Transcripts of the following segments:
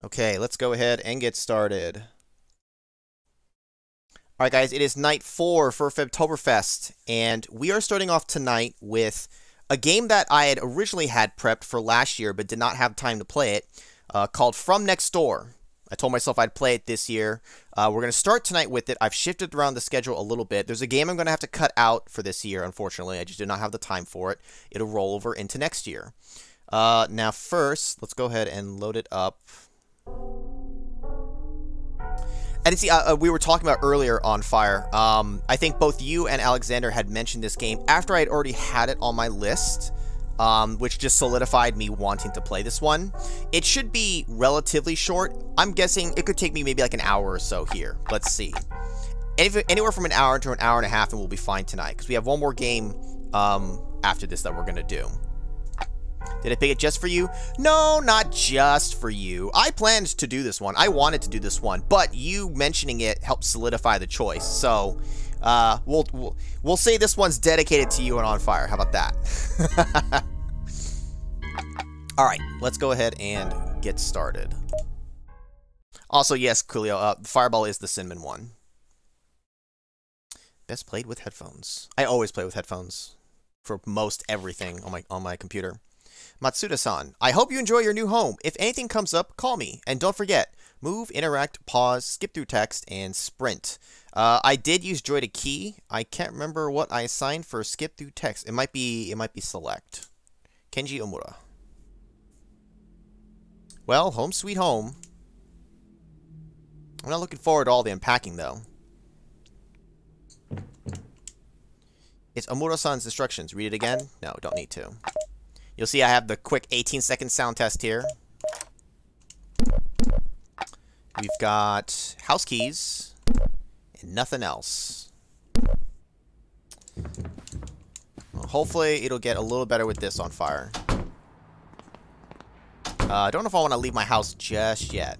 Okay, let's go ahead and get started. Alright guys, it is night 4 for FEBTOBERfest, and we are starting off tonight with a game that I had originally had prepped for last year but did not have time to play it, called From Next Door. I told myself I'd play it this year. We're going to start tonight with it. I've shifted around the schedule a little bit. There's a game I'm going to have to cut out for this year, unfortunately. I just did not have the time for it. It'll roll over into next year. Now first, let's go ahead and load it up. And see, we were talking about earlier on Fire. I think both you and Alexander had mentioned this game after I had already had it on my list, which just solidified me wanting to play this one. It should be relatively short. I'm guessing it could take me maybe like an hour or so here. Let's see. Anywhere from an hour to an hour and a half, and we'll be fine tonight because we have one more game after this that we're gonna do. Did I pick it just for you? No, not just for you. I planned to do this one. I wanted to do this one, but you mentioning it helped solidify the choice. So, we'll say this one's dedicated to you and On Fire. How about that? All right, let's go ahead and get started. Also, yes, Coolio, Fireball is the cinnamon one. Best played with headphones. I always play with headphones for most everything on my computer. Matsuda-san, I hope you enjoy your new home. If anything comes up, call me. And don't forget, move, interact, pause, skip through text, and sprint. I did use Joy to Key. I can't remember what I assigned for skip through text. It might be select. Kenji Omura. Well, home sweet home. I'm not looking forward to all the unpacking, though. It's Omura-san's instructions. Read it again? No, don't need to. You'll see I have the quick 18-second sound test here. We've got house keys and nothing else. Well, hopefully it'll get a little better with this On Fire. I don't know if I want to leave my house just yet.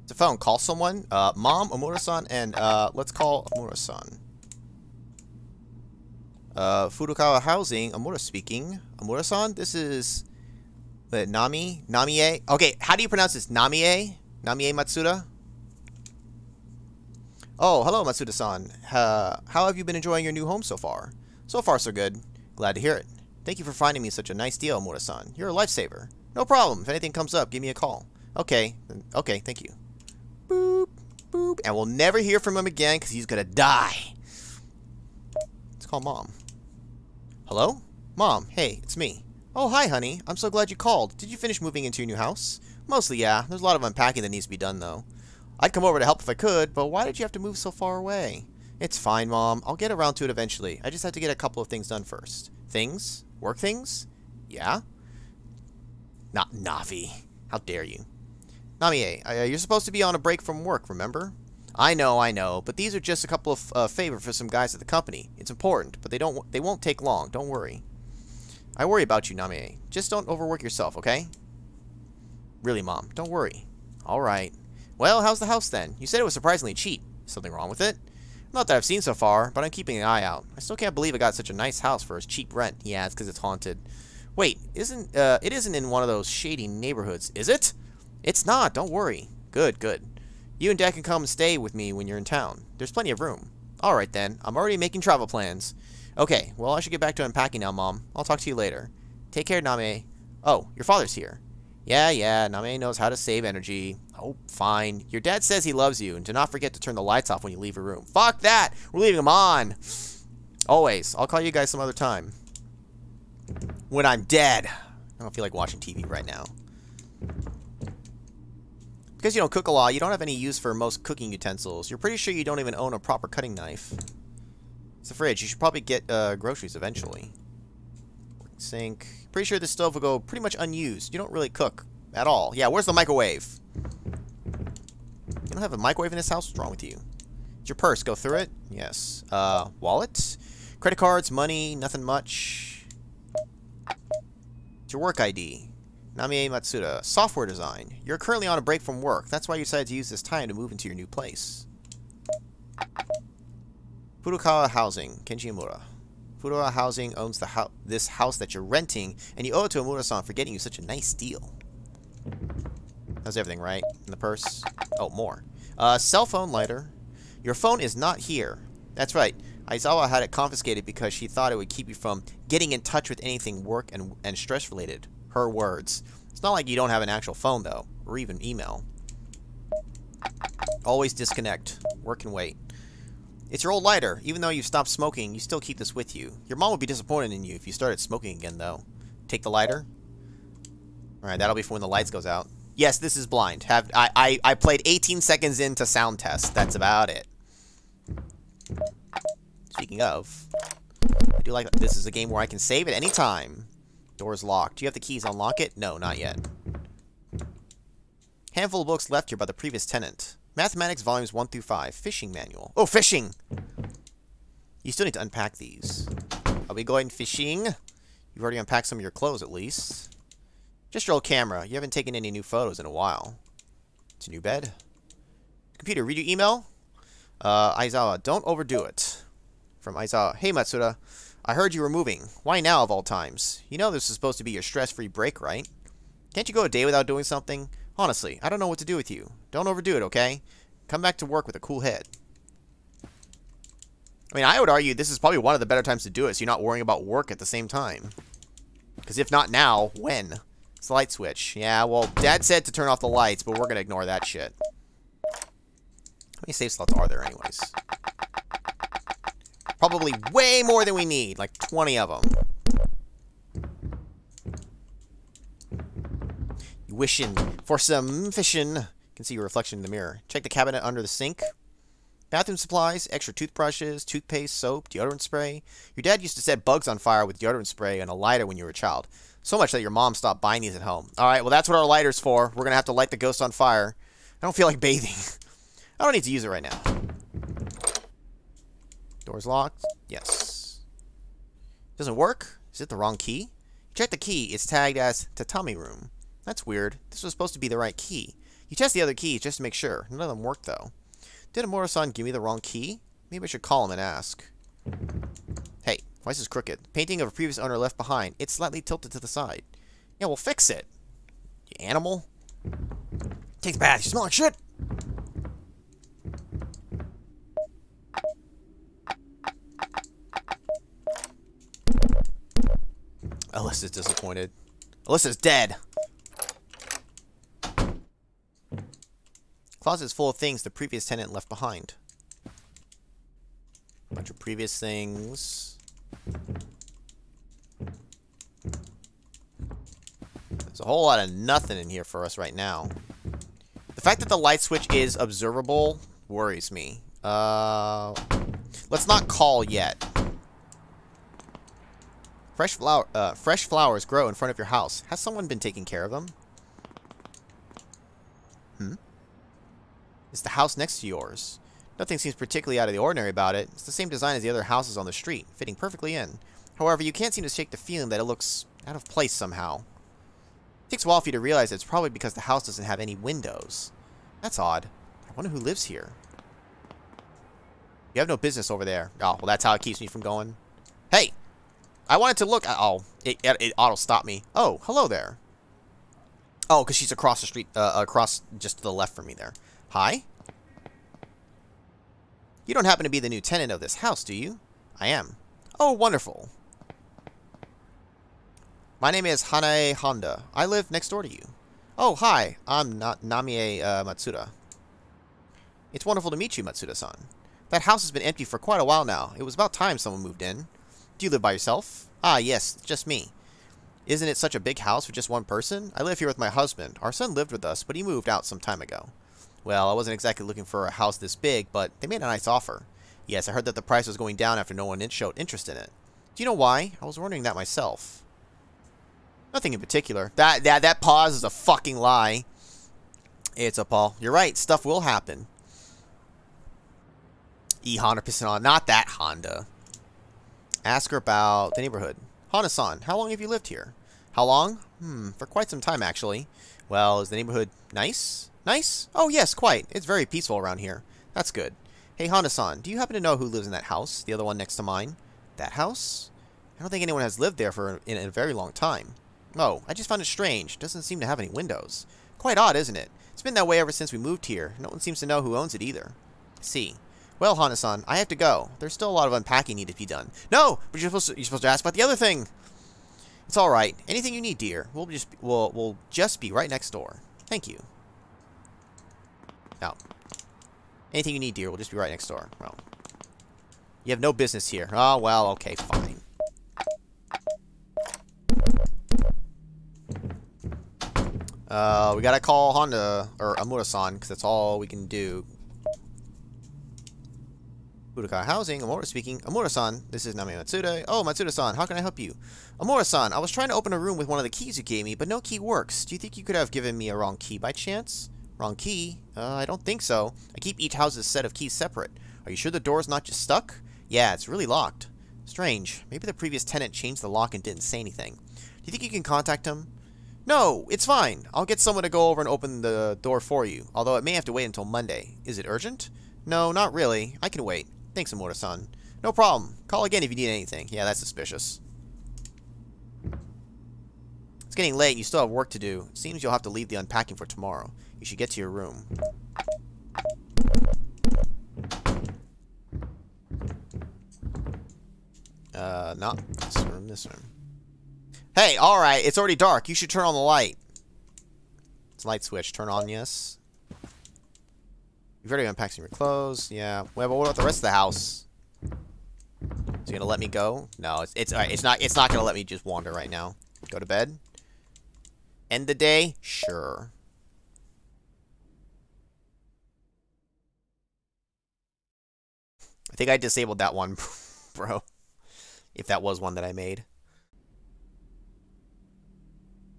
It's a phone. Call someone. Mom, Omura-san, and let's call Omura-san. Furukawa Housing, Amura speaking. Amura-san, this is Namie? Okay, how do you pronounce this? Namie? Namie Matsuda? Oh, hello Matsuda-san. How have you been enjoying your new home so far? So far, so good. Glad to hear it. Thank you for finding me such a nice deal, Amura-san. You're a lifesaver. No problem. If anything comes up, give me a call. Okay. Okay, thank you. Boop, boop. And we'll never hear from him again because he's gonna die. Let's call Mom. Hello? Mom, hey, it's me. Oh, hi, honey. I'm so glad you called. Did you finish moving into your new house? Mostly, yeah. There's a lot of unpacking that needs to be done, though. I'd come over to help if I could, but why did you have to move so far away? It's fine, Mom. I'll get around to it eventually. I just have to get a couple of things done first. Things? Work things? Yeah? Not Navi. How dare you? Namie, you're supposed to be on a break from work, remember? I know, but these are just a couple of favors for some guys at the company. It's important, but they won't take long. Don't worry. I worry about you, Namie. Just don't overwork yourself, okay? Really, Mom, don't worry. All right. Well, how's the house then? You said it was surprisingly cheap. Something wrong with it? Not that I've seen so far, but I'm keeping an eye out. I still can't believe I got such a nice house for a cheap rent. Yeah, it's because it's haunted. Wait, it isn't in one of those shady neighborhoods, is it? It's not. Don't worry. Good, good. You and Dad can come and stay with me when you're in town. There's plenty of room. Alright then, I'm already making travel plans. Okay, well I should get back to unpacking now, Mom. I'll talk to you later. Take care, Namie. Oh, your father's here. Yeah, Namie knows how to save energy. Oh, fine. Your dad says he loves you, and do not forget to turn the lights off when you leave your room. Fuck that! We're leaving them on! Always. I'll call you guys some other time. When I'm dead. I don't feel like watching TV right now. Because you don't cook a lot, you don't have any use for most cooking utensils. You're pretty sure you don't even own a proper cutting knife. It's the fridge. You should probably get groceries eventually. Sink. Pretty sure this stove will go pretty much unused. You don't really cook at all. Yeah, where's the microwave? You don't have a microwave in this house? What's wrong with you? It's your purse. Go through it. Yes. Wallet? Credit cards, money, nothing much. It's your work ID. Namie Matsuda, software design. You're currently on a break from work. That's why you decided to use this time to move into your new place. Furukawa Housing, Kenji Omura. Furukawa Housing owns this house that you're renting, and you owe it to Omura-san for getting you such a nice deal. That's everything, right? In the purse? Oh, more. Cell phone lighter. Your phone is not here. That's right. Aizawa had it confiscated because she thought it would keep you from getting in touch with anything work and stress related. Her words. It's not like you don't have an actual phone, though, or even email. Always disconnect. Work and wait. It's your old lighter. Even though you've stopped smoking, you still keep this with you. Your mom would be disappointed in you if you started smoking again, though. Take the lighter. Alright, that'll be for when the lights goes out. Yes, this is blind. I played 18 seconds into sound test. That's about it. Speaking of, I do like that this is a game where I can save at any time. Door's locked. Do you have the keys? Unlock it? No, not yet. Handful of books left here by the previous tenant. Mathematics volumes 1 through 5. Fishing manual. Oh, fishing! You still need to unpack these. Are we going fishing? You've already unpacked some of your clothes, at least. Just your old camera. You haven't taken any new photos in a while. It's a new bed. Computer, read your email? Aizawa, don't overdo it. From Aizawa. Hey, Matsuda. I heard you were moving. Why now, of all times? You know this is supposed to be your stress-free break, right? Can't you go a day without doing something? Honestly, I don't know what to do with you. Don't overdo it, okay? Come back to work with a cool head. I mean, I would argue this is probably one of the better times to do it, so you're not worrying about work at the same time. Because if not now, when? It's the light switch. Yeah, well, Dad said to turn off the lights, but we're going to ignore that shit. How many save slots are there anyways? Probably way more than we need. Like 20 of them. You wishing for some fishing. You can see your reflection in the mirror. Check the cabinet under the sink. Bathroom supplies, extra toothbrushes, toothpaste, soap, deodorant spray. Your dad used to set bugs on fire with deodorant spray and a lighter when you were a child. So much that your mom stopped buying these at home. Alright, well that's what our lighter's for. We're going to have to light the ghost on fire. I don't feel like bathing. I don't need to use it right now. Door's locked. Yes. Doesn't work? Is it the wrong key? Check the key. It's tagged as tatami room. That's weird. This was supposed to be the right key. You test the other keys just to make sure. None of them work though. Did Amura-san give me the wrong key? Maybe I should call him and ask. Hey, why is this crooked? Painting of a previous owner left behind. It's slightly tilted to the side. Yeah, well fix it. You animal. Take the bath. You smell like shit. Alyssa's disappointed. Alyssa's dead. Closet's full of things the previous tenant left behind. Bunch of previous things. There's a whole lot of nothing in here for us right now. The fact that the light switch is observable worries me. Let's not call yet. Fresh flowers grow in front of your house. Has someone been taking care of them? It's the house next to yours. Nothing seems particularly out of the ordinary about it. It's the same design as the other houses on the street, fitting perfectly in. However, you can't seem to shake the feeling that it looks out of place somehow. It takes a while for you to realize it's probably because the house doesn't have any windows. That's odd. I wonder who lives here. You have no business over there. Oh, well that's how it keeps me from going. Hey! I wanted to look. Oh, it auto-stopped me. Oh, hello there. Oh, because she's across the street, across just to the left from me there. Hi? You don't happen to be the new tenant of this house, do you? I am. Oh, wonderful. My name is Hanae Honda. I live next door to you. Oh, hi. I'm Namie Matsuda. It's wonderful to meet you, Matsuda-san. That house has been empty for quite a while now. It was about time someone moved in. Do you live by yourself? Ah, yes, just me. Isn't it such a big house for just one person? I live here with my husband. Our son lived with us, but he moved out some time ago. Well, I wasn't exactly looking for a house this big, but they made a nice offer. Yes, I heard that the price was going down after no one showed interest in it. Do you know why? I was wondering that myself. Nothing in particular. That pause is a fucking lie. It's a Paul. You're right. Stuff will happen. Honda pissing on. Not that Honda. Ask her about the neighborhood. Hana-san, how long have you lived here? How long? For quite some time, actually. Well, is the neighborhood nice? Nice? Oh, yes, quite. It's very peaceful around here. That's good. Hey, Hana-san, do you happen to know who lives in that house? The other one next to mine? That house? I don't think anyone has lived there in a very long time. Oh, I just found it strange. It doesn't seem to have any windows. Quite odd, isn't it? It's been that way ever since we moved here. No one seems to know who owns it either. I see. Well, Hana-san, I have to go. There's still a lot of unpacking needed to be done. No! But you're supposed to ask about the other thing! It's alright. Anything you need, dear. We'll just be right next door. Thank you. No. Anything you need, dear, we'll just be right next door. Well, you have no business here. Oh, well, okay, fine. We gotta call Honda, or Amura-san, because that's all we can do. Budokai Housing, Amura speaking. Amura-san, this is Nami Matsuda. Oh, Matsuda-san, how can I help you? Amura-san, I was trying to open a room with one of the keys you gave me, but no key works. Do you think you could have given me a wrong key by chance? Wrong key? I don't think so. I keep each house's set of keys separate. Are you sure the door's not just stuck? Yeah, it's really locked. Strange. Maybe the previous tenant changed the lock and didn't say anything. Do you think you can contact him? No, it's fine. I'll get someone to go over and open the door for you, although it may have to wait until Monday. Is it urgent? No, not really. I can wait. Thanks, Amura-san. No problem. Call again if you need anything. Yeah, that's suspicious. It's getting late and you still have work to do. It seems you'll have to leave the unpacking for tomorrow. You should get to your room. Not this room. Hey, alright, it's already dark. You should turn on the light. It's a light switch. Turn on, yes. You've already unpacked some of your clothes. Yeah. Well, but what about the rest of the house? Is it gonna let me go? No, it's alright. It's not gonna let me just wander right now. Go to bed. End the day? Sure. I think I disabled that one, bro. If that was one that I made.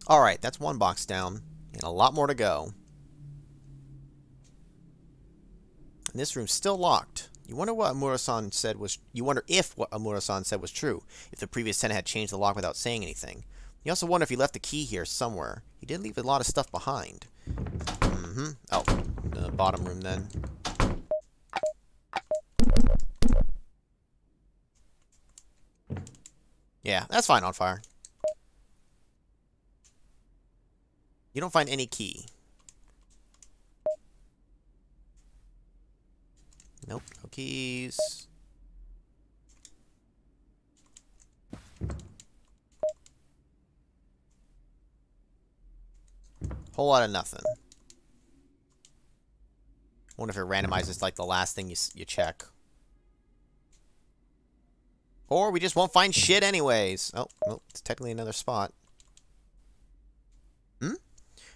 Alright, that's one box down. And a lot more to go. And this room's still locked. You wonder what Amura-san said was... You wonder if what Amura-san said was true. If the previous tenant had changed the lock without saying anything. You also wonder if he left the key here somewhere. He did leave a lot of stuff behind. Oh, the bottom room then. Yeah, that's fine on fire. You don't find any key. Nope, no keys. Whole lot of nothing. Wonder if it randomizes like the last thing you check. Or we just won't find shit anyways. Oh, nope, it's technically another spot.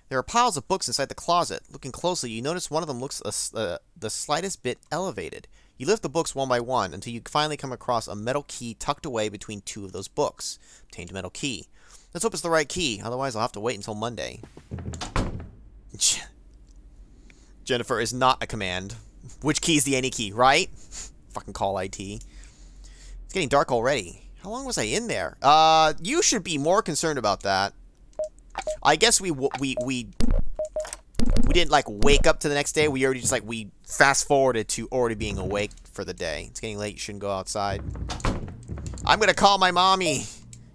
There are piles of books inside the closet. Looking closely, you notice one of them looks the slightest bit elevated. You lift the books one by one until you finally come across a metal key tucked away between two of those books. Obtained a metal key. Let's hope it's the right key, otherwise I'll have to wait until Monday. Jennifer is not a command. Which key is the any key, right? Fucking call IT. It's getting dark already. How long was I in there? You should be more concerned about that. I guess we didn't like wake up to the next day. We already just like we fast forwarded to already being awake for the day. It's getting late. You shouldn't go outside. I'm gonna call my mommy.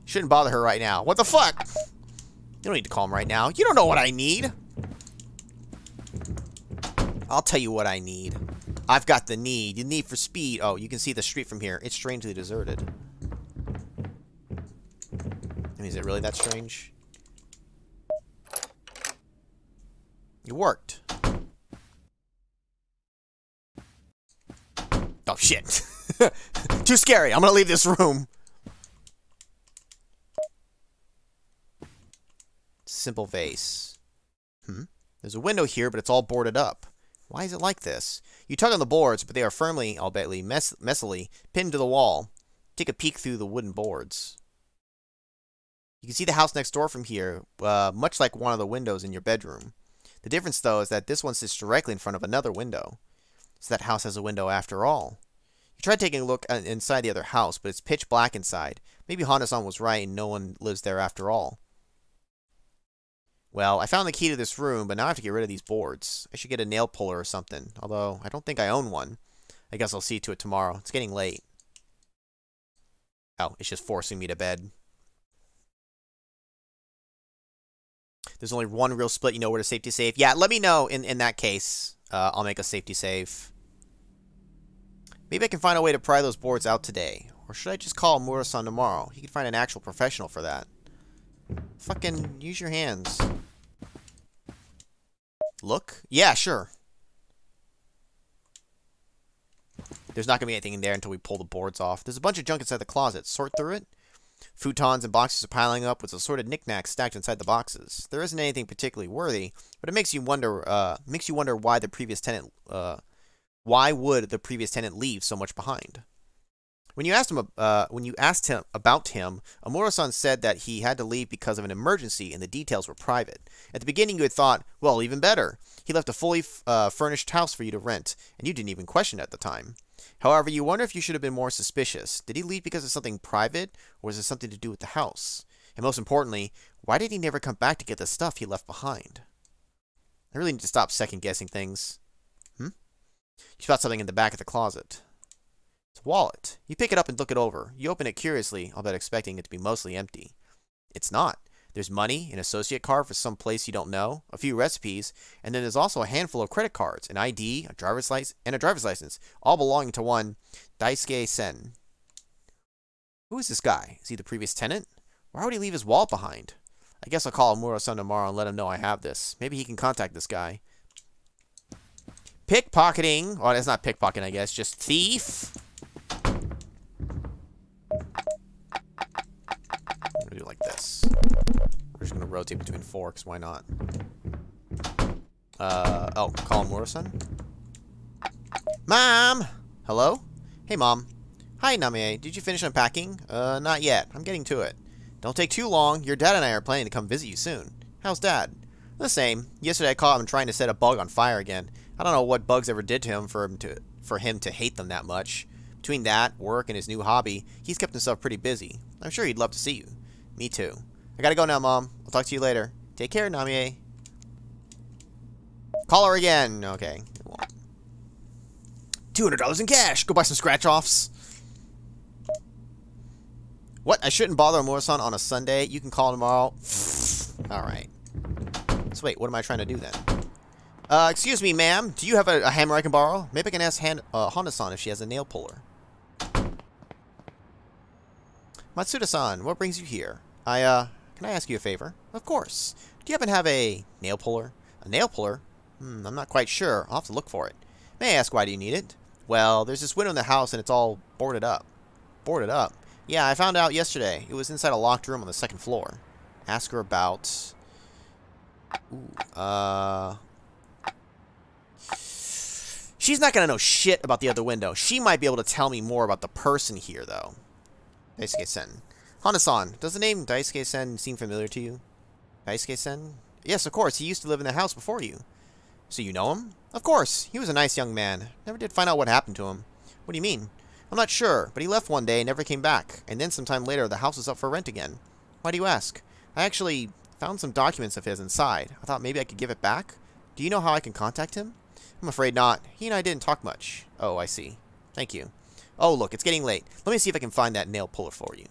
Shouldn't bother her right now. What the fuck? You don't need to call him right now. You don't know what I need. I'll tell you what I need. I've got the need. The need for speed. Oh, you can see the street from here. It's strangely deserted. I mean, is it really that strange? It worked. Oh, shit. Too scary. I'm gonna leave this room. Simple vase. There's a window here, but it's all boarded up. Why is it like this? You tug on the boards, but they are firmly, albeit messily, pinned to the wall. Take a peek through the wooden boards. You can see the house next door from here, much like one of the windows in your bedroom. The difference, though, is that this one sits directly in front of another window. So that house has a window after all. You tried taking a look inside the other house, but it's pitch black inside. Maybe Honda-san was right and no one lives there after all. Well, I found the key to this room, but now I have to get rid of these boards. I should get a nail puller or something, although I don't think I own one. I guess I'll see to it tomorrow. It's getting late. Oh, it's just forcing me to bed. There's only one real split. You know where to safety save. Yeah, let me know in that case. I'll make a safety save. Maybe I can find a way to pry those boards out today. Or should I just call Mura-san tomorrow? He could find an actual professional for that. Fucking use your hands. Look? Yeah, sure. There's not going to be anything in there until we pull the boards off. There's a bunch of junk inside the closet. Sort through it. Futons and boxes are piling up with assorted knickknacks stacked inside the boxes. There isn't anything particularly worthy, but it makes you wonder why the previous tenant why would the previous tenant leave so much behind? When you asked him about him, Amuro-san said that he had to leave because of an emergency and the details were private. At the beginning you had thought, well, even better. He left a fully furnished house for you to rent, and you didn't even question it at the time. However, you wonder if you should have been more suspicious. Did he leave because of something private, or was it something to do with the house? And most importantly, why did he never come back to get the stuff he left behind? I really need to stop second-guessing things. You spot something in the back of the closet. It's a wallet. You pick it up and look it over. You open it curiously, albeit expecting it to be mostly empty. It's not. There's money, an associate card for some place you don't know, a few recipes, and then there's also a handful of credit cards, an ID, a driver's license, all belonging to one Daisuke Sen. Who is this guy? Is he the previous tenant? Why would he leave his wallet behind? I guess I'll call Amuro-san tomorrow and let him know I have this. Maybe he can contact this guy. Pickpocketing. Oh, that's not pickpocketing, I guess. Just thief. I'm going to do it like this. We're just going to rotate between forks. Why not? Oh, call Amuro-san. Mom! Hello? Hey, Mom. Hi, Namie. Did you finish unpacking? Not yet. I'm getting to it. Don't take too long. Your dad and I are planning to come visit you soon. How's Dad? The same. Yesterday I caught him trying to set a bug on fire again. I don't know what bugs ever did to him for him to hate them that much. Between that, work, and his new hobby, he's kept himself pretty busy. I'm sure he'd love to see you. Me too. I gotta go now, Mom. I'll talk to you later. Take care, Namie. Call her again. Okay. $200 in cash. Go buy some scratch-offs. What? I shouldn't bother Amuro-san on a Sunday? You can call tomorrow. Alright. So wait, what am I trying to do then? Excuse me, ma'am. Do you have a hammer I can borrow? Maybe I can ask Honda-san if she has a nail puller. Matsuda-san, what brings you here? Can I ask you a favor? Of course. Do you happen to have a nail puller? A nail puller? I'm not quite sure. I'll have to look for it. May I ask why do you need it? Well, there's this window in the house and it's all boarded up. Boarded up? Yeah, I found out yesterday. It was inside a locked room on the second floor. Ask her about... She's not gonna know shit about the other window. She might be able to tell me more about the person here, though. Daisuke-sen. Hana-san, does the name Daisuke-sen seem familiar to you? Daisuke-sen? Yes, of course. He used to live in the house before you. So you know him? Of course. He was a nice young man. Never did find out what happened to him. What do you mean? I'm not sure, but he left one day and never came back. And then sometime later, the house was up for rent again. Why do you ask? I actually found some documents of his inside. I thought maybe I could give it back. Do you know how I can contact him? I'm afraid not. He and I didn't talk much. Oh, I see. Thank you. Oh, look, it's getting late. Let me see if I can find that nail puller for you.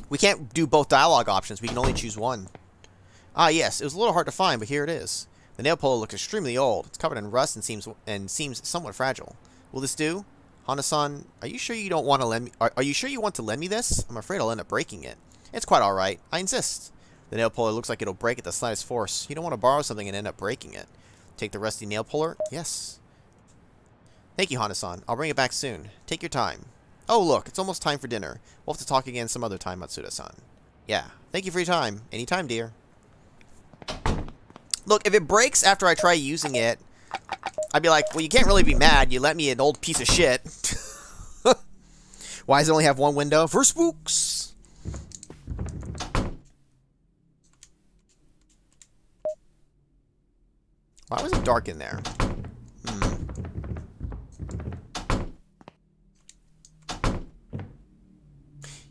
We can't do both dialogue options. We can only choose one. Ah, yes. It was a little hard to find, but here it is. The nail puller looks extremely old. It's covered in rust and seems somewhat fragile. Will this do? Hana-san, are you sure you don't want to lend me? Are you sure you want to lend me this? I'm afraid I'll end up breaking it. It's quite all right. I insist. The nail puller looks like it'll break at the slightest force. You don't want to borrow something and end up breaking it. Take the rusty nail puller? Yes. Thank you, Hana-san. I'll bring it back soon. Take your time. Oh, look, it's almost time for dinner. We'll have to talk again some other time, Matsuda-san. Yeah. Thank you for your time. Anytime, dear. Look, if it breaks after I try using it, I'd be like, well, you can't really be mad. You let me an old piece of shit. Why does it only have one window? For spooks! Why was it dark in there?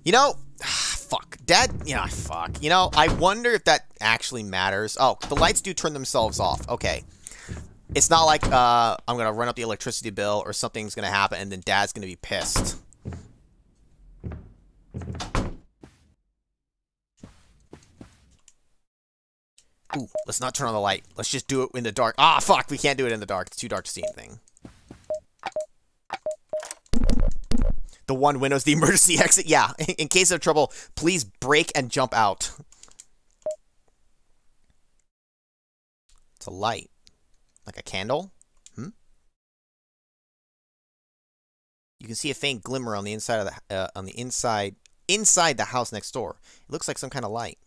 You know, fuck. Dad, yeah, fuck. You know, I wonder if that actually matters. Oh, the lights do turn themselves off. Okay. It's not like I'm going to run up the electricity bill or something's going to happen and then Dad's going to be pissed. Ooh, let's not turn on the light. Let's just do it in the dark. Ah, fuck, we can't do it in the dark. It's too dark to see anything. The one window's the emergency exit. Yeah, in case of trouble, please break and jump out. It's a light. Like a candle? Hmm? You can see a faint glimmer on the inside of the inside the house next door. It looks like some kind of light.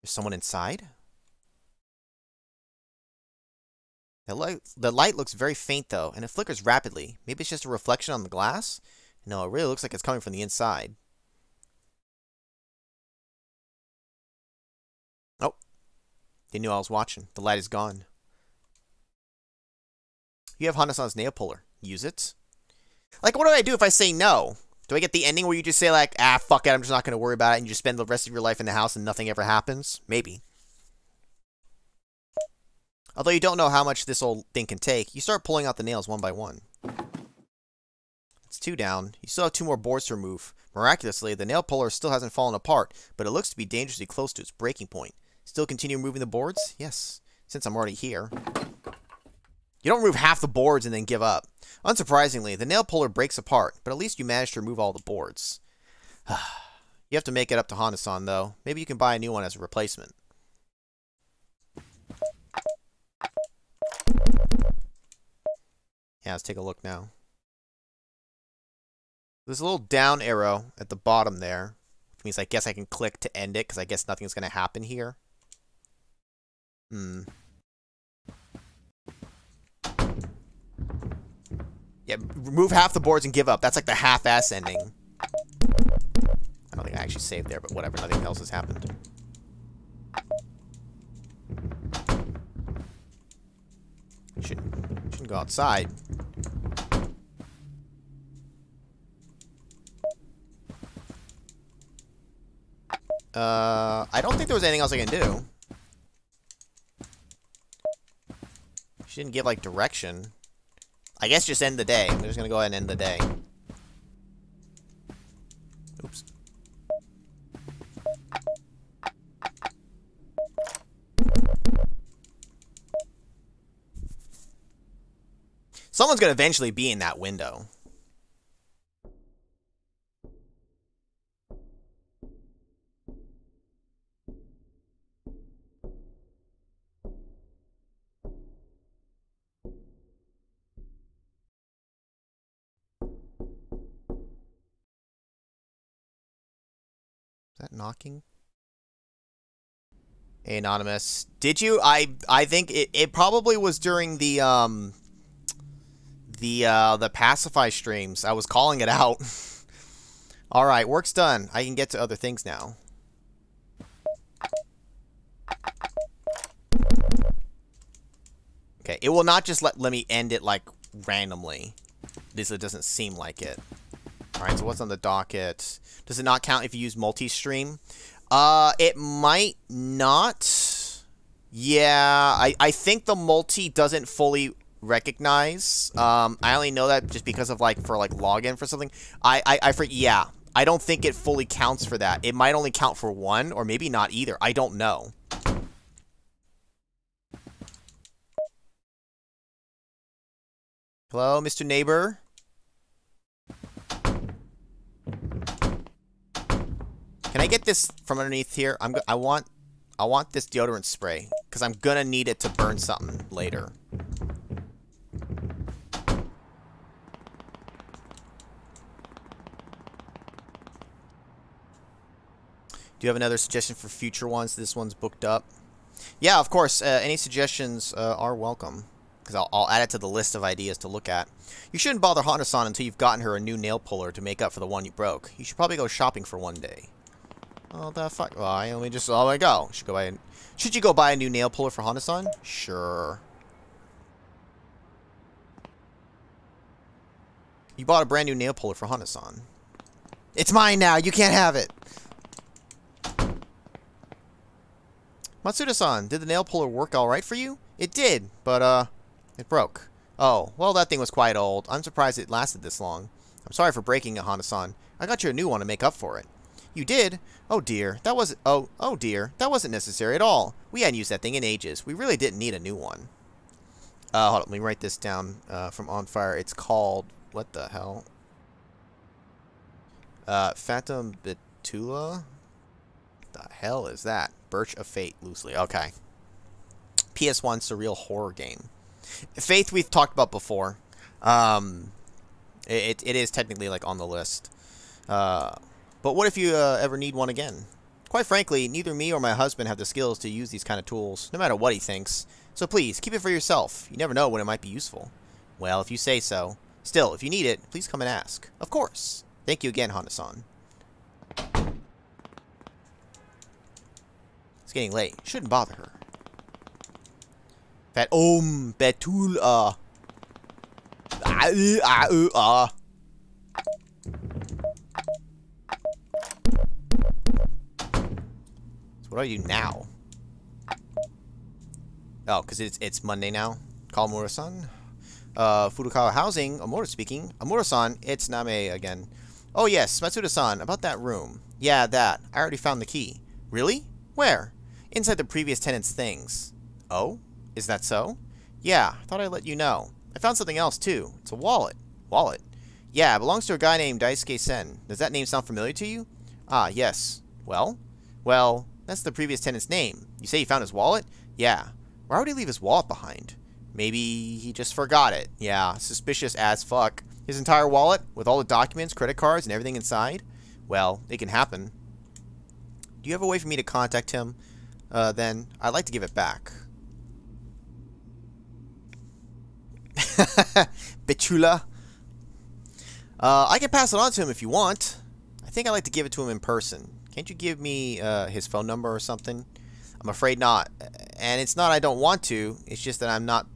There's someone inside? The light looks very faint though, and it flickers rapidly. Maybe it's just a reflection on the glass? No, it really looks like it's coming from the inside. Oh. They knew I was watching. The light is gone. You have Hana-san's nail puller. Use it. Like, what do I do if I say no? Do I get the ending where you just say, like, ah, fuck it, I'm just not going to worry about it, and you just spend the rest of your life in the house and nothing ever happens? Maybe. Although you don't know how much this old thing can take, you start pulling out the nails one by one. It's 2 down. You still have 2 more boards to remove. Miraculously, the nail puller still hasn't fallen apart, but it looks to be dangerously close to its breaking point. Still continue removing the boards? Yes, since I'm already here. You don't remove half the boards and then give up. Unsurprisingly, the nail puller breaks apart, but at least you managed to remove all the boards. You have to make it up to Hana-san, though. Maybe you can buy a new one as a replacement. Yeah, let's take a look now. There's a little down arrow at the bottom there, which means I guess I can click to end it, because I guess nothing's going to happen here. Yeah, remove half the boards and give up. That's like the half-ass ending. I don't think I actually saved there, but whatever. Nothing else has happened. Shouldn't go outside. I don't think there was anything else I can do. She didn't give, like, direction. I guess just end the day. I'm just gonna go ahead and end the day. Oops. Someone's gonna eventually be in that window. Is that knocking? Hey, Anonymous. Did you? I think it probably was during the Pacify streams. I was calling it out. Alright, work's done. I can get to other things now. Okay, it will not just let me end it, like, randomly. At least it doesn't seem like it. Alright, so what's on the docket? Does it not count if you use multi-stream? It might not. Yeah, I think the multi doesn't fully recognize. I only know that just because of, like, for, like, login for something. Yeah, I don't think it fully counts for that. It might only count for one, or maybe not either. I don't know. Hello, Mr. Neighbor? Can I get this from underneath here? I want this deodorant spray because I'm gonna need it to burn something later. Do you have another suggestion for future ones? This one's booked up. Yeah, of course. Any suggestions are welcome because I'll add it to the list of ideas to look at. You shouldn't bother Hana-san until you've gotten her a new nail puller to make up for the one you broke. You should probably go shopping for one day. Oh, the fuck? Well, I only just... Oh, I go. Should you go buy a new nail puller for Hana-san? Sure. You bought a brand new nail puller for Hana-san. It's mine now. You can't have it. Matsuda-san, did the nail puller work alright for you? It did, but, it broke. Oh, well, that thing was quite old. I'm surprised it lasted this long. I'm sorry for breaking it, Hana-san. I got you a new one to make up for it. You did? Oh dear, that wasn't... Oh dear, that wasn't necessary at all. We hadn't used that thing in ages. We really didn't need a new one. Hold on, let me write this down from On Fire. It's called... What the hell? Phantom Betula? The hell is that? Birch of Fate, loosely. Okay. PS1 surreal horror game. Faith we've talked about before. It is technically like on the list. But what if you ever need one again? Quite frankly, neither me or my husband have the skills to use these kind of tools, no matter what he thinks. So please, keep it for yourself. You never know when it might be useful. Well, if you say so. Still, if you need it, please come and ask. Of course. Thank you again, Honda-san. It's getting late. Shouldn't bother her. Fat Betula. So what do I do now? Oh, because it's Monday now. Call Amura-san. Furukawa Housing, Amura speaking. Amura-san, it's Name again. Oh yes, Matsuda-san, about that room. Yeah, that. I already found the key. Really? Where? Inside the previous tenant's things. Oh? Is that so? Yeah, I thought I'd let you know. I found something else too. It's a wallet. Wallet? Yeah, it belongs to a guy named Daisuke Sen. Does that name sound familiar to you? Ah, yes. Well? Well, that's the previous tenant's name. You say you found his wallet? Yeah. Why would he leave his wallet behind? Maybe he just forgot it. Yeah, suspicious as fuck. His entire wallet, with all the documents, credit cards, and everything inside? Well, it can happen. Do you have a way for me to contact him? Then, I'd like to give it back. Betula. I can pass it on to him if you want. I think I'd like to give it to him in person. Can't you give me his phone number or something? I'm afraid not. And it's not I don't want to. It's just that I'm not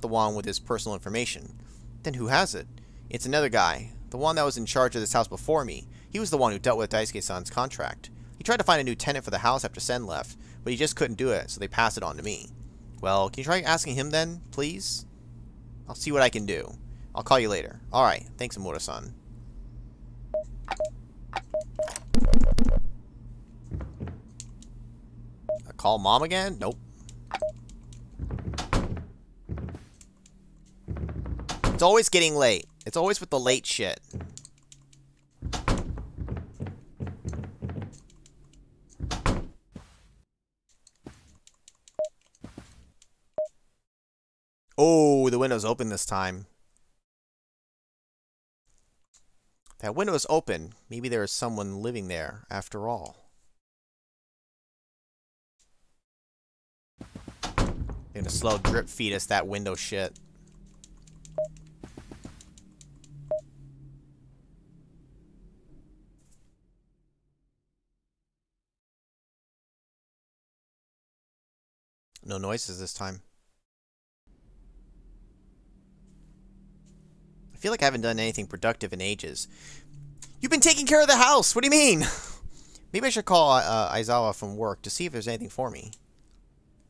the one with his personal information. Then who has it? It's another guy. The one that was in charge of this house before me. He was the one who dealt with Daisuke-san's contract. He tried to find a new tenant for the house after Sen left, but he just couldn't do it, so they passed it on to me. Well, can you try asking him then, please? I'll see what I can do. I'll call you later. Alright, thanks, Amura-san. Call mom again? Nope. It's always getting late. It's always with the late shit. Oh, the window's open this time. That window is open. Maybe there is someone living there after all. They're gonna slow drip feed us that window shit. No noises this time. I feel like I haven't done anything productive in ages. You've been taking care of the house! What do you mean? Maybe I should call Aizawa from work to see if there's anything for me.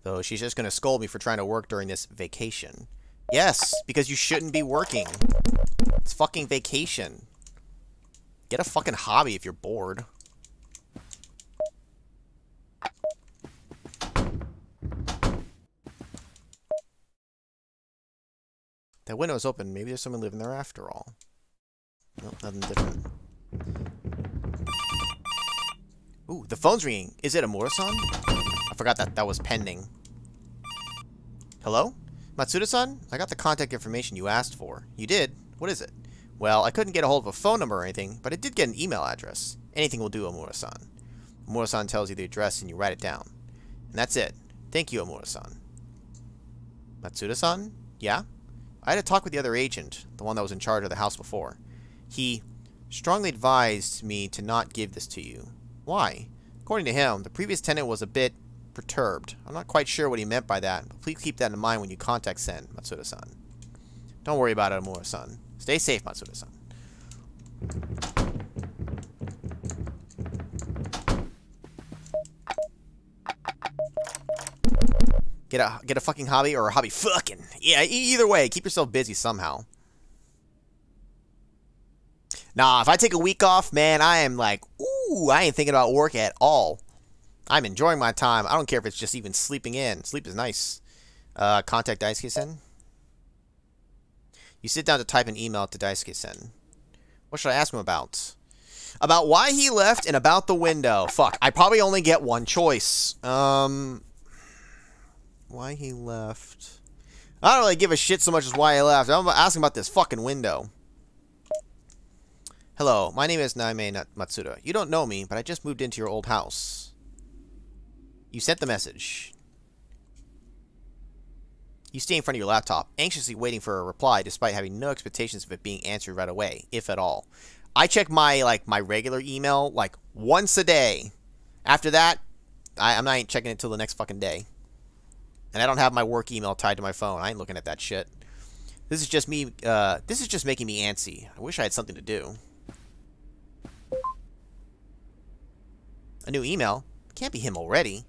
Though she's just gonna scold me for trying to work during this vacation. Yes, because you shouldn't be working. It's fucking vacation. Get a fucking hobby if you're bored. That window is open. Maybe there's someone living there after all. Nope, nothing different. Ooh, the phone's ringing. Is it Amura-san? I forgot that was pending. Hello? Matsuda-san? I got the contact information you asked for. You did? What is it? Well, I couldn't get a hold of a phone number or anything, but I did get an email address. Anything will do, Amura-san. Amura-san tells you the address and you write it down. And that's it. Thank you, Amura-san. Matsuda-san? Yeah? I had a talk with the other agent, the one that was in charge of the house before. He strongly advised me to not give this to you. Why? According to him, the previous tenant was a bit perturbed. I'm not quite sure what he meant by that, but please keep that in mind when you contact Sen, Matsuda-san. Don't worry about it, Amura-san. Stay safe, Matsuda-san. Get a fucking hobby or a hobby fucking. Yeah, either way, keep yourself busy somehow. Nah, if I take a week off, man, I am like, ooh. Ooh, I ain't thinking about work at all. I'm enjoying my time. I don't care if it's just even sleeping in. Sleep is nice. Contact Daisuke-sen. You sit down to type an email to Daisuke-sen. What should I ask him about? About why he left and about the window. Fuck, I probably only get one choice. Why he left. I don't really give a shit so much as why he left. I'm asking about this fucking window. Hello, my name is Naime Matsuda. You don't know me, but I just moved into your old house. You sent the message. You stay in front of your laptop, anxiously waiting for a reply despite having no expectations of it being answered right away, if at all. I check my regular email like once a day. After that, I'm not checking it till the next fucking day. And I don't have my work email tied to my phone. I ain't looking at that shit. This is just me, this is just making me antsy. I wish I had something to do. A new email? Can't be him already.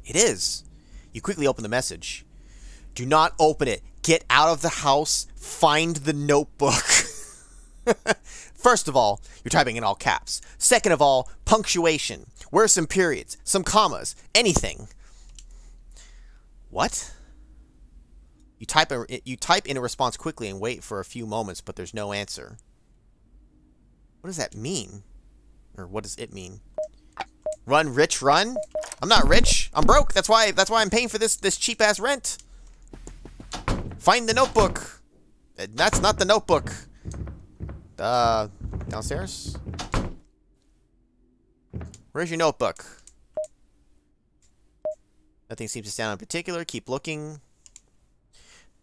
It is. You quickly open the message. Do not open it. Get out of the house. Find the notebook. First of all, you're typing in all caps. Second of all, punctuation. Where's some periods? Some commas? Anything. What? You type in a response quickly and wait for a few moments, but there's no answer. What does that mean? Or what does it mean? Run, rich, run? I'm not rich. I'm broke. That's why I'm paying for this cheap ass rent. Find the notebook. That's not the notebook. Downstairs? Where's your notebook? Nothing seems to stand out in particular. Keep looking.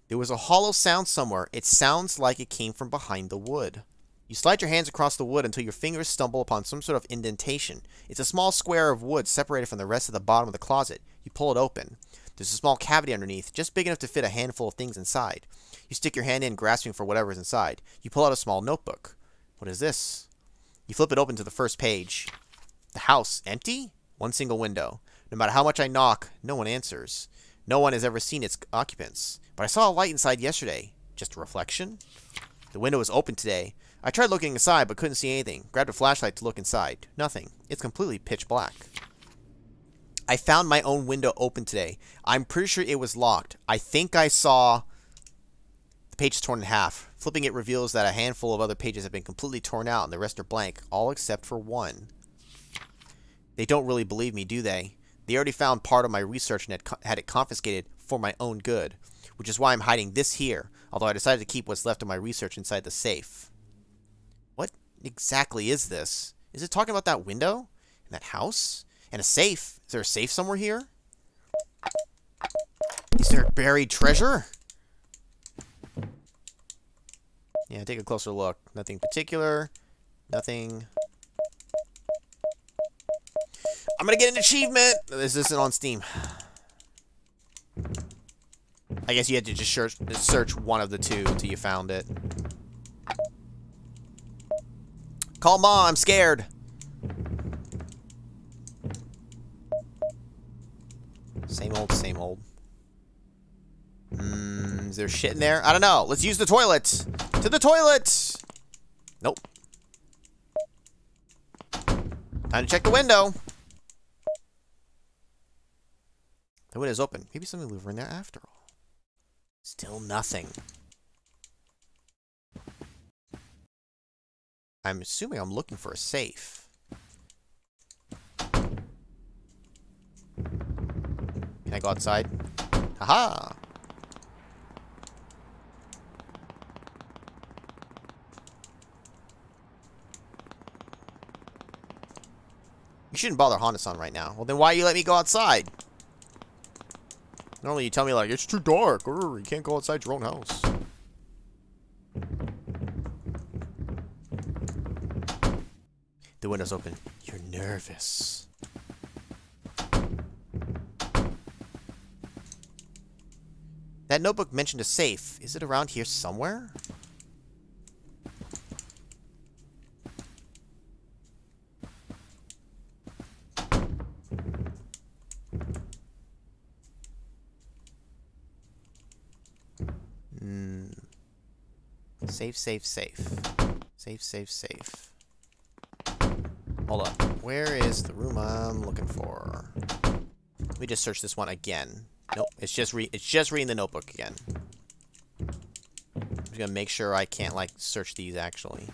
There was a hollow sound somewhere. It sounds like it came from behind the wood. You slide your hands across the wood until your fingers stumble upon some sort of indentation. It's a small square of wood separated from the rest of the bottom of the closet. You pull it open. There's a small cavity underneath, just big enough to fit a handful of things inside. You stick your hand in, grasping for whatever is inside. You pull out a small notebook. What is this? You flip it open to the first page. The house, empty? One single window. No matter how much I knock, no one answers. No one has ever seen its occupants. But I saw a light inside yesterday. Just a reflection? The window is open today. I tried looking inside, but couldn't see anything. Grabbed a flashlight to look inside. Nothing. It's completely pitch black. I found my own window open today. I'm pretty sure it was locked. I think I saw the page torn in half. Flipping it reveals that a handful of other pages have been completely torn out and the rest are blank, all except for one. They don't really believe me, do they? They already found part of my research and had it confiscated for my own good, which is why I'm hiding this here, although I decided to keep what's left of my research inside the safe. What exactly is this? Is it talking about that window? And that house? And a safe? Is there a safe somewhere here? Is there buried treasure? Yeah, take a closer look. Nothing particular. Nothing. I'm gonna get an achievement! This isn't on Steam. I guess you had to just search one of the two until you found it. Call Mom, I'm scared. Same old, same old. Is there shit in there? I don't know. Let's use the toilet. To the toilet! Nope. Time to check the window. The window's open. Maybe something will live in there after all. Still nothing. I'm assuming I'm looking for a safe. Can I go outside? Haha! You shouldn't bother Hana-san right now. Well, then why you let me go outside? Normally you tell me, like, it's too dark. Or you can't go outside your own house. The window's open. You're nervous. That notebook mentioned a safe. Is it around here somewhere? Safe, safe, safe. Safe, safe, safe. Hold up. Where is the room I'm looking for? Let me just search this one again. Nope, it's just reading the notebook again. I'm just gonna make sure I can't, like, search these, actually.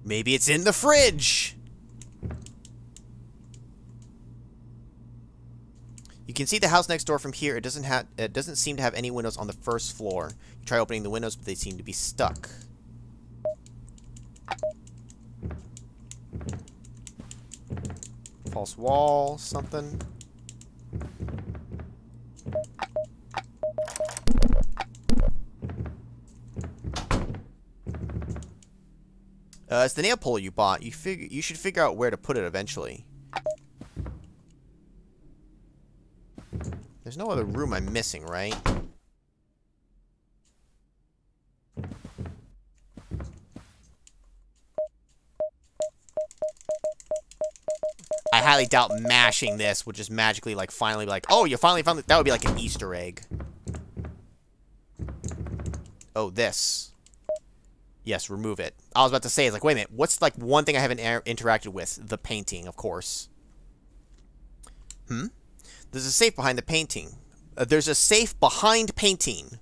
Maybe it's in the fridge! You can see the house next door from here. It doesn't seem to have any windows on the first floor. You try opening the windows, but they seem to be stuck. False wall, something. It's the nail puller you bought. You should figure out where to put it eventually. There's no other room I'm missing, right? I highly doubt mashing this would just magically, like, finally be like, oh, you finally found it. That would be like an Easter egg. Oh, this. Yes, remove it. I was about to say, it's like, wait a minute. What's, like, one thing I haven't interacted with? The painting, of course. There's a safe behind the painting. There's a safe behind painting.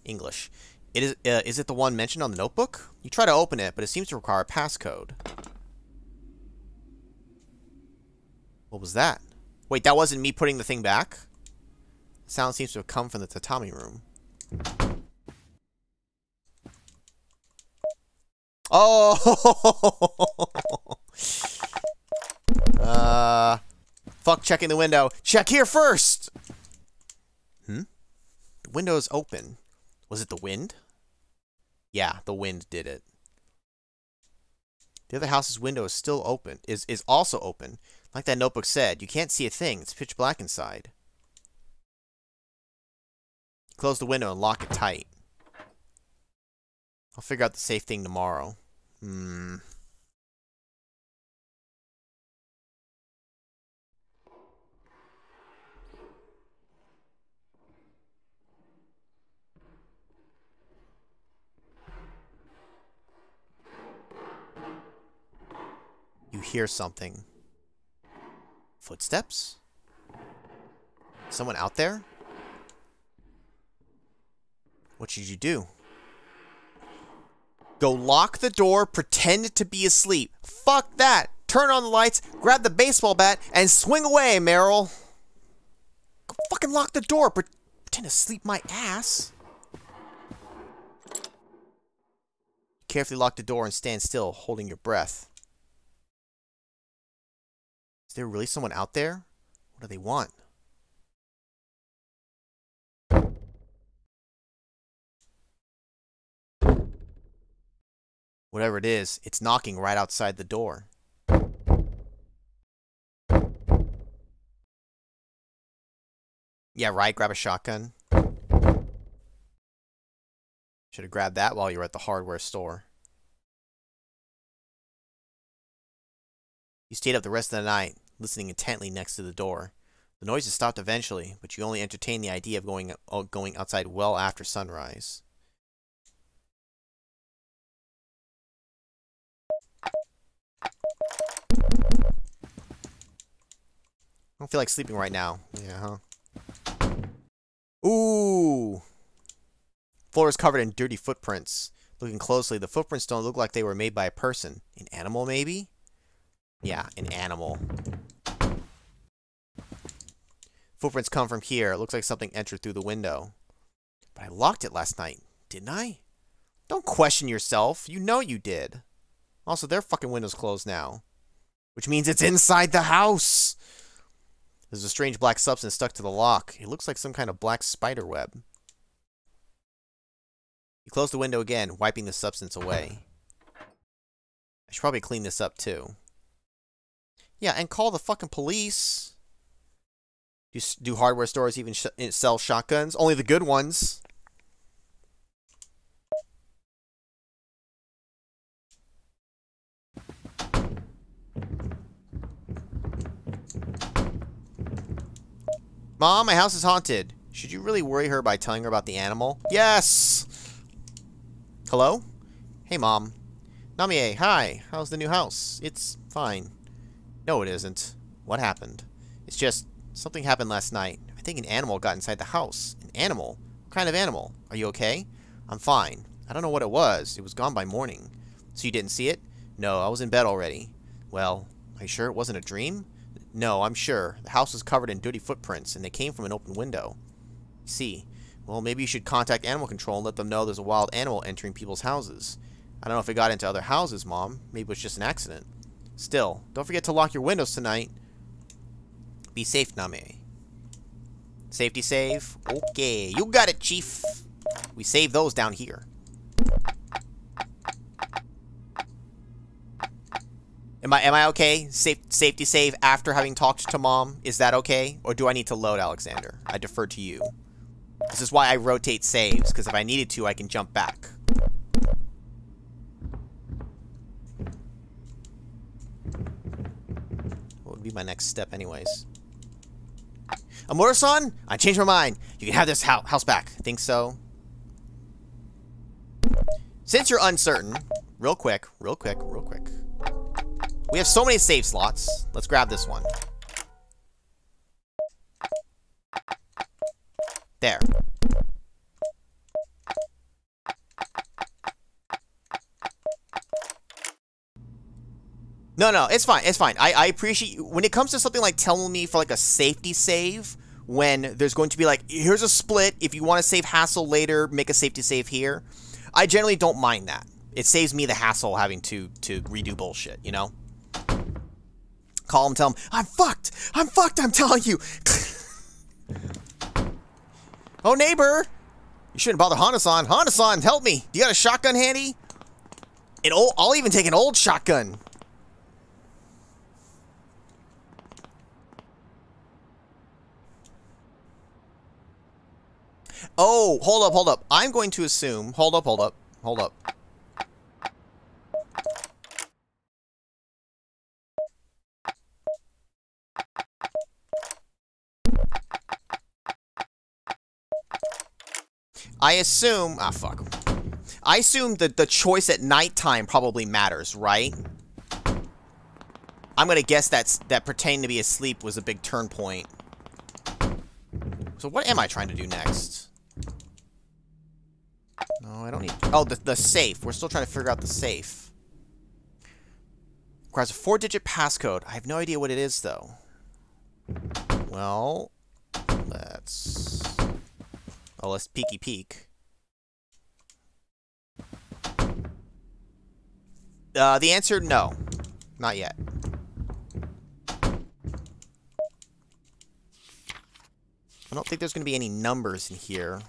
English. Is it the one mentioned on the notebook? You try to open it, but it seems to require a passcode. What was that? Wait, that wasn't me putting the thing back? The sound seems to have come from the tatami room. Oh! Fuck checking the window. Check here first! The window is open. Was it the wind? Yeah, the wind did it. The other house's window is still open. Is also open. Like that notebook said, you can't see a thing. It's pitch black inside. Close the window and lock it tight. I'll figure out the safe thing tomorrow. You hear something. Footsteps? Someone out there? What should you do? Go lock the door, pretend to be asleep. Fuck that! Turn on the lights, grab the baseball bat, and swing away, Meryl. Go fucking lock the door, pretend to sleep my ass. Carefully lock the door and stand still, holding your breath. Is there really someone out there? What do they want? Whatever it is, it's knocking right outside the door. Yeah, right, grab a shotgun. Should have grabbed that while you were at the hardware store. You stayed up the rest of the night, listening intently next to the door. The noises stopped eventually, but you only entertained the idea of going outside well after sunrise. I don't feel like sleeping right now. Yeah, huh? Ooh! Floor is covered in dirty footprints. Looking closely, the footprints don't look like they were made by a person. An animal, maybe? Yeah, an animal. Footprints come from here. It looks like something entered through the window. But I locked it last night, didn't I? Don't question yourself. You know you did. Also, their fucking window's closed now. Which means it's inside the house! There's a strange black substance stuck to the lock. It looks like some kind of black spider web. You close the window again, wiping the substance away. I should probably clean this up too. Yeah, and call the fucking police. Do hardware stores even sell shotguns? Only the good ones. Mom, my house is haunted. Should you really worry her by telling her about the animal? Yes! Hello? Hey, Mom. Namie, hi. How's the new house? It's fine. No, it isn't. What happened? It's just, something happened last night. I think an animal got inside the house. An animal? What kind of animal? Are you okay? I'm fine. I don't know what it was. It was gone by morning. So you didn't see it? No, I was in bed already. Well, are you sure it wasn't a dream? No, I'm sure. The house was covered in dirty footprints, and they came from an open window. See. Well, maybe you should contact animal control and let them know there's a wild animal entering people's houses. I don't know if it got into other houses, Mom. Maybe it was just an accident. Still, don't forget to lock your windows tonight. Be safe, Namie. Safety save? Okay, you got it, Chief. We save those down here. Am I okay? Safety save after having talked to Mom? Is that okay? Or do I need to load, Alexander? I defer to you. This is why I rotate saves, because if I needed to, I can jump back. What would be my next step anyways? Amura-san? I changed my mind. You can have this house back. Think so? Since you're uncertain, real quick. We have so many save slots. Let's grab this one. There. No, it's fine. It's fine. I appreciate you. When it comes to something like telling me for like a safety save, when there's going to be like, here's a split. If you want to save hassle later, make a safety save here. I generally don't mind that. It saves me the hassle having to redo bullshit, you know? Call him, tell him, I'm fucked, I'm telling you. Oh, neighbor. You shouldn't bother Hana-san. Hana-san, help me. You got a shotgun handy? I'll even take an old shotgun. Oh, hold up. I'm going to assume... Hold up. I assume... Ah, fuck. I assume that the choice at nighttime probably matters, right? I'm gonna guess that pretending to be asleep was a big turn point. So what am I trying to do next? No, I don't need... Oh, the safe. We're still trying to figure out the safe. Requires a 4-digit passcode. I have no idea what it is, though. Well, let's... Oh, let's peeky peek. The answer, no. Not yet. I don't think there's going to be any numbers in here.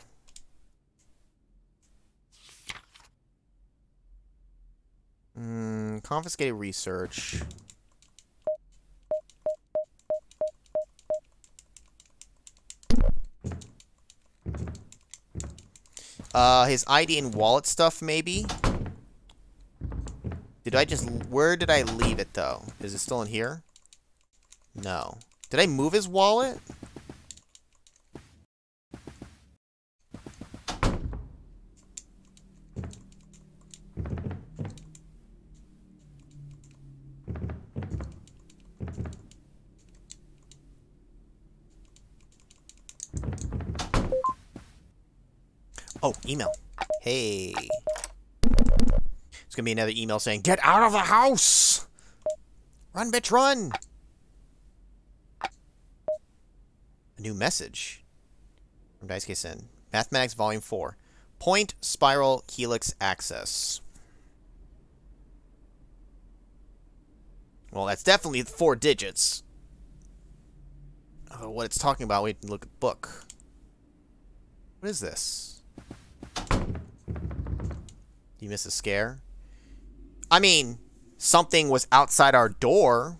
Confiscated research. His ID and wallet stuff, maybe? Where did I leave it, though? Is it still in here? No. Did I move his wallet? Oh, email. Hey. It's gonna be another email saying, "Get out of the house! Run, bitch, run!" A new message. From Daisuke Sen. Mathematics Volume 4. Point, spiral, helix, axis. Well, that's definitely 4 digits. What it's talking about, we can look at the book. What is this? You miss a scare? I mean, something was outside our door,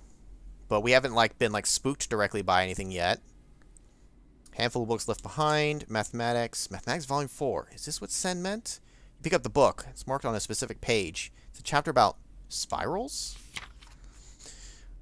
but we haven't been spooked directly by anything yet. Handful of books left behind. Mathematics Volume 4. Is this what Sen meant? You pick up the book. It's marked on a specific page. It's a chapter about spirals.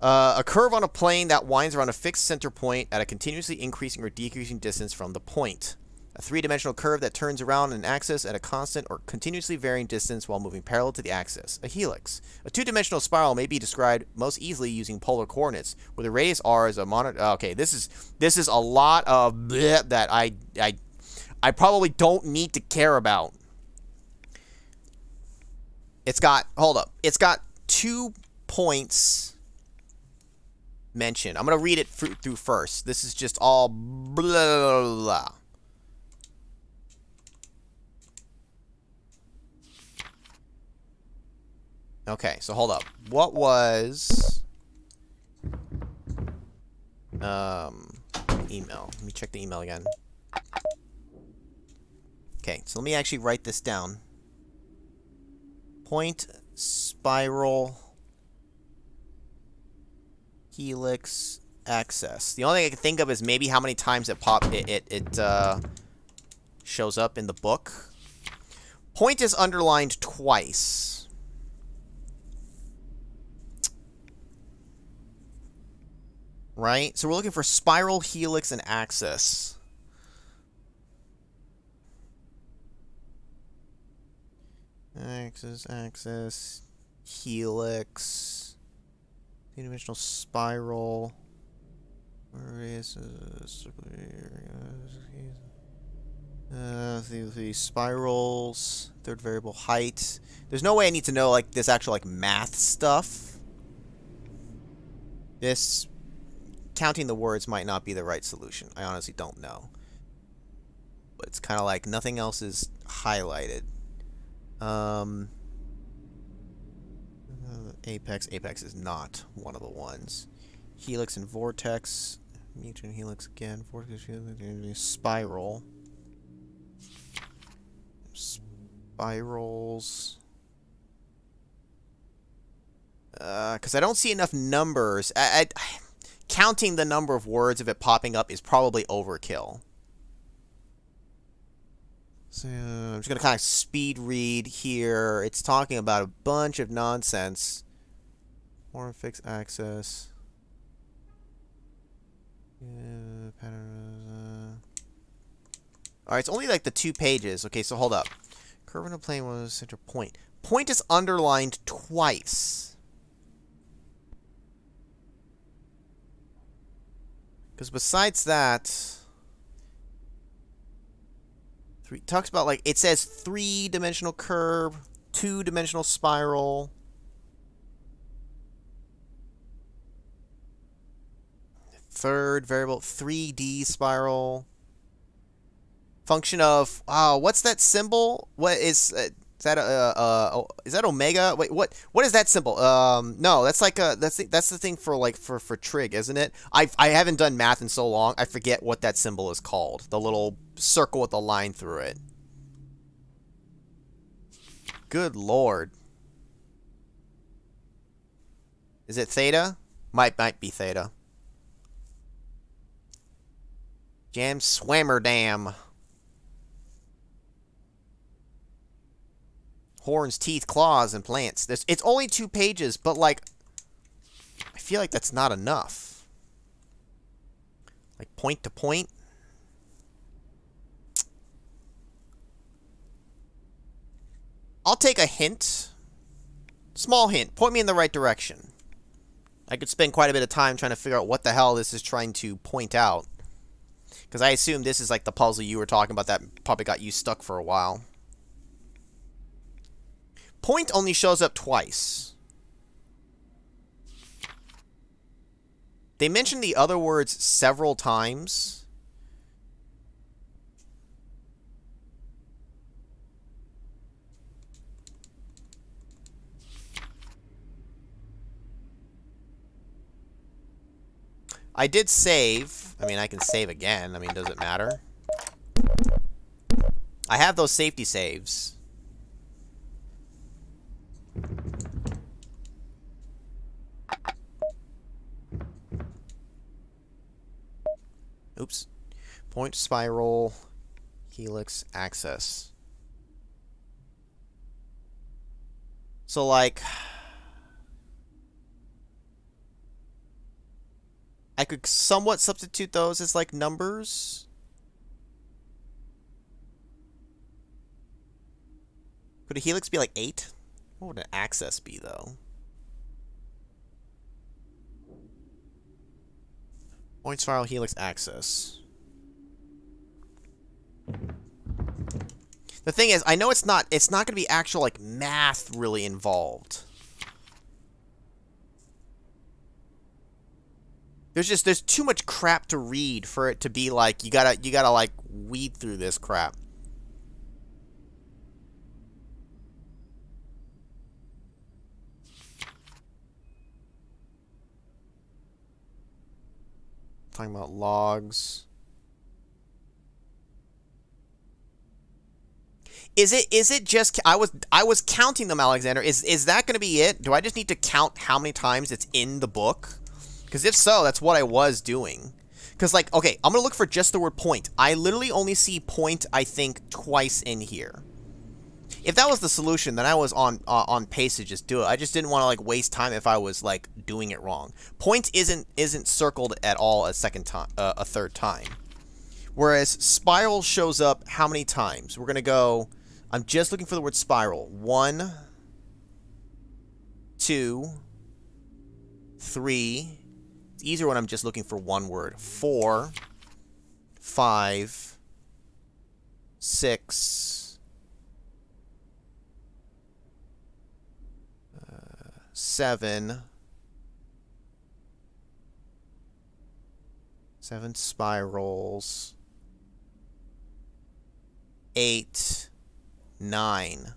A curve on a plane that winds around a fixed center point at a continuously increasing or decreasing distance from the point. A three-dimensional curve that turns around an axis at a constant or continuously varying distance while moving parallel to the axis. A helix. A two-dimensional spiral may be described most easily using polar coordinates, where the radius r is a okay, this is a lot of bleh that I probably don't need to care about. It's got, hold up, it's got 2 points mentioned. I'm going to read it through first. This is just all blah, blah, blah. Okay, so hold up. What was email? Let me check the email again. Okay, so let me actually write this down. Point, spiral, helix, axis. The only thing I can think of is maybe how many times it shows up in the book. Point is underlined twice. Right? So we're looking for spiral, helix, and axis. Axis, helix, two-dimensional spiral. Where is the spirals? Third variable height. There's no way I need to know like this actual like math stuff. This counting the words might not be the right solution. I honestly don't know. But it's kind of like nothing else is highlighted. Apex. Apex is not one of the ones. Helix and vortex. Mutant helix again. Vortex, spiral. Spirals. Because I don't see enough numbers. Counting the number of words of it popping up is probably overkill. So I'm just going to kind of speed read here. It's talking about a bunch of nonsense. More fixed axis. Yeah, pattern. Alright, it's only like the 2 pages. Okay, so hold up. Curve in a plane was center point. Point is underlined twice. Because besides that... talks about like it says 3-dimensional curve, 2-dimensional spiral, third variable 3D spiral, function of what's that symbol? What is that is that omega? Wait, what is that symbol? No, that's like that's the thing for like for trig, isn't it? I haven't done math in so long, I forget what that symbol is called. The little circle with a line through it. Good lord. Is it theta? Might be theta. Jam Swammerdam. Horns, teeth, claws, and plants. It's only 2 pages, but like I feel like that's not enough. Like point to point. I'll take a hint. Small hint. Point me in the right direction. I could spend quite a bit of time trying to figure out what the hell this is trying to point out. Because I assume this is like the puzzle you were talking about that probably got you stuck for a while. Point only shows up twice. They mention the other words several times. I did save. I mean, I can save again. I mean, does it matter? I have those safety saves. Oops. Point, spiral, helix, axis. So, like... I could somewhat substitute those as like numbers. Could a helix be like 8? What would an axis be though? Point spiral helix axis. The thing is, I know it's not going to be actual like math really involved. There's too much crap to read for it to be like you gotta like weed through this crap. Talking about logs. Is it just I was counting them, Alexander. Is that going to be it? Do I just need to count how many times it's in the book? Because if so, that's what I was doing. Because like, okay, I'm going to look for just the word point. I literally only see point, I think, twice in here. If that was the solution, then I was on pace to just do it. I just didn't want to like waste time if I was like doing it wrong. Point isn't circled at all a third time. Whereas spiral shows up how many times? We're going to go, I'm just looking for the word spiral. 1, 2, 3. It's easier when I'm just looking for one word. 4, 5, 6, 7. 7 spirals. 8, 9.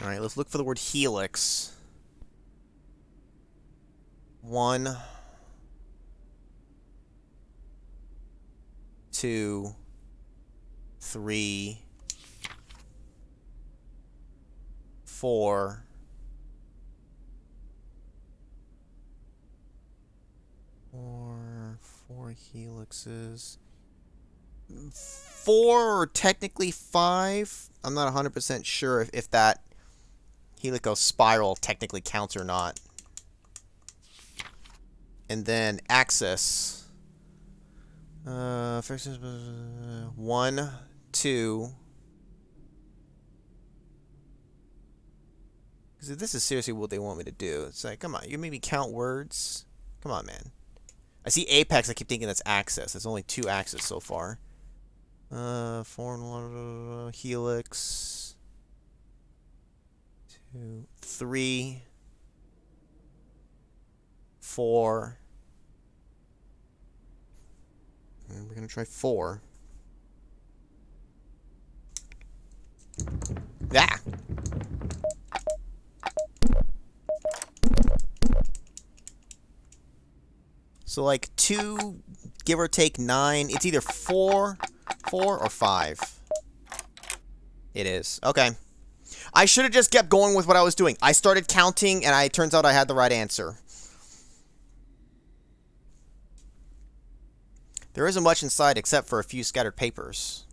All right, let's look for the word helix. 1, 2, 3, 4, 4 helixes. 4 or technically 5. I'm not 100% sure if that helico spiral technically counts or not. And then axis. First is 1, 2. Because this is seriously what they want me to do. It's like, come on, you made me count words. Come on, man. I see apex. I keep thinking that's axis. There's only 2 axes so far. 4 and 1 helix. 2, 3, 4. And we're gonna try 4. Ah! So like 2, give or take 9. It's either 4 or 5. It is. Okay. I should have just kept going with what I was doing. I started counting, and it turns out I had the right answer. There isn't much inside except for a few scattered papers.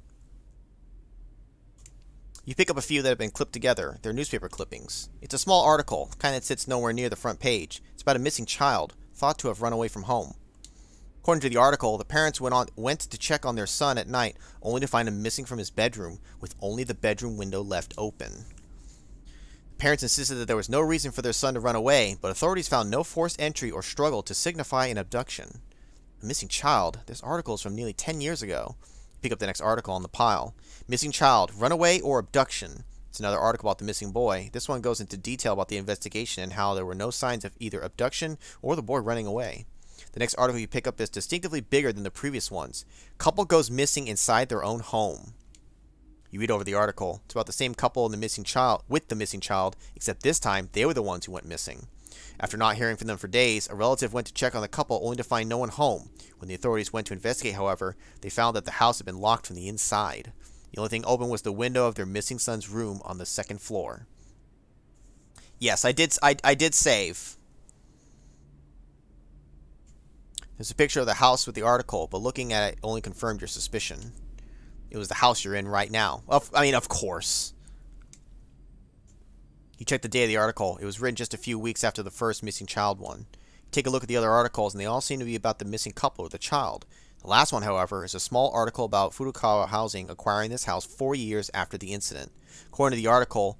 You pick up a few that have been clipped together. They're newspaper clippings. It's a small article, kind that sits nowhere near the front page. It's about a missing child, thought to have run away from home. According to the article, the parents went to check on their son at night, only to find him missing from his bedroom, with only the bedroom window left open. The parents insisted that there was no reason for their son to run away, but authorities found no forced entry or struggle to signify an abduction. A missing child? This article is from nearly 10 years ago. Pick up the next article on the pile. Missing child, runaway or abduction? It's another article about the missing boy. This one goes into detail about the investigation and how there were no signs of either abduction or the boy running away. The next article you pick up is distinctively bigger than the previous ones. Couple goes missing inside their own home. You read over the article. It's about the same couple and the missing child, except this time they were the ones who went missing. After not hearing from them for days, a relative went to check on the couple only to find no one home. When the authorities went to investigate, however, they found that the house had been locked from the inside. The only thing open was the window of their missing son's room on the 2nd floor. Yes, I did save. There's a picture of the house with the article, but looking at it only confirmed your suspicion. It was the house you're in right now. I mean, of course. You checked the date of the article. It was written just a few weeks after the first missing child one. Take a look at the other articles, and they all seem to be about the missing couple with the child. The last one, however, is a small article about Furukawa Housing acquiring this house 4 years after the incident. According to the article,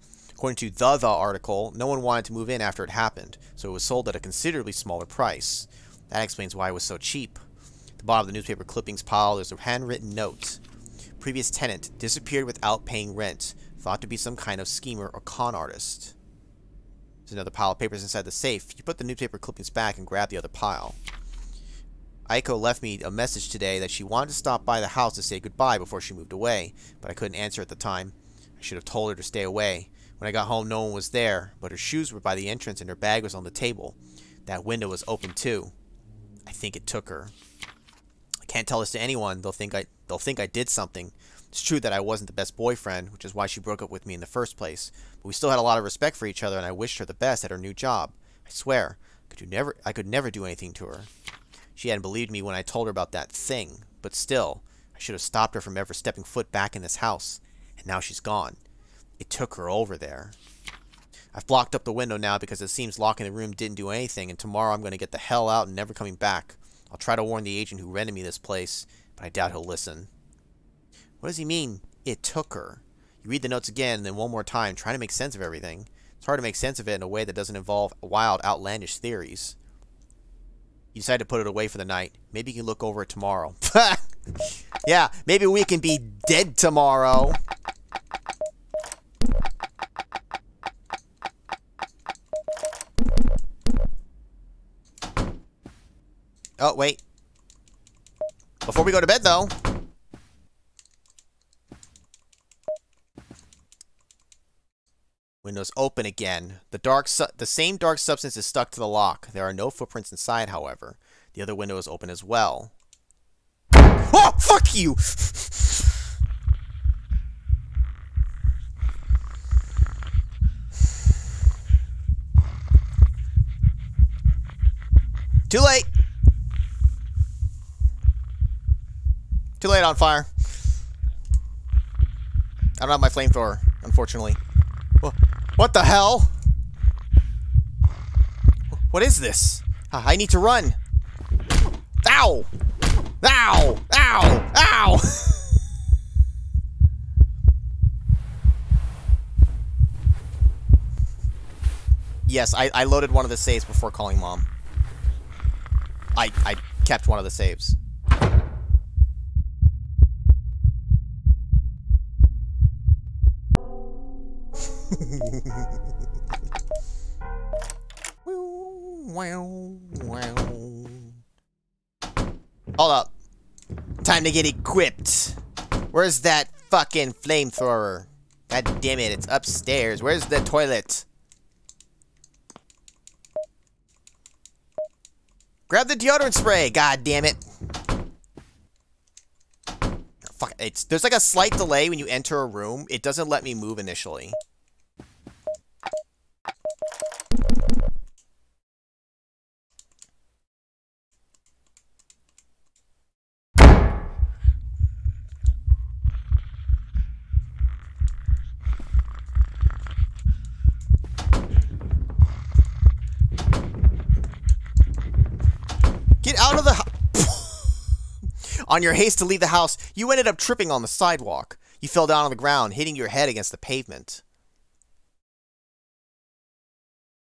no one wanted to move in after it happened, so it was sold at a considerably smaller price. That explains why it was so cheap. At the bottom of the newspaper clippings pile, there's a handwritten note. Previous tenant disappeared without paying rent. Thought to be some kind of schemer or con artist. There's another pile of papers inside the safe. You put the newspaper clippings back and grab the other pile. Aiko left me a message today that she wanted to stop by the house to say goodbye before she moved away, but I couldn't answer at the time. I should have told her to stay away. When I got home, no one was there, but her shoes were by the entrance and her bag was on the table. That window was open too. I think it took her. I can't tell this to anyone. They'll think I did something. It's true that I wasn't the best boyfriend, which is why she broke up with me in the first place. But we still had a lot of respect for each other, and I wished her the best at her new job. I swear, I could never do anything to her. She hadn't believed me when I told her about that thing, but still, I should have stopped her from ever stepping foot back in this house. And now she's gone. It took her over there. I've blocked up the window now because it seems locking the room didn't do anything, and tomorrow I'm going to get the hell out and never coming back. I'll try to warn the agent who rented me this place, but I doubt he'll listen. What does he mean, it took her? You read the notes again and then one more time, trying to make sense of everything. It's hard to make sense of it in a way that doesn't involve wild, outlandish theories. You decide to put it away for the night. Maybe you can look over it tomorrow. Yeah, maybe we can be dead tomorrow. Oh, wait. Before we go to bed, though. Windows open again. The same dark substance is stuck to the lock. There are no footprints inside, however. The other window is open as well. Oh, fuck you! Too late! Too late on fire. I don't have my flamethrower, unfortunately. What the hell? What is this? I need to run. Ow! Ow! Ow! Ow! Yes, I loaded one of the saves before calling Mom. I kept one of the saves. Hold up. Time to get equipped. Where's that fucking flamethrower? God damn it, it's upstairs. Where's the toilet? Grab the deodorant spray. God damn it. Fuck, there's like a slight delay when you enter a room. It doesn't let me move initially. Get out of the house. On your haste to leave the house, you ended up tripping on the sidewalk. You fell down on the ground, hitting your head against the pavement.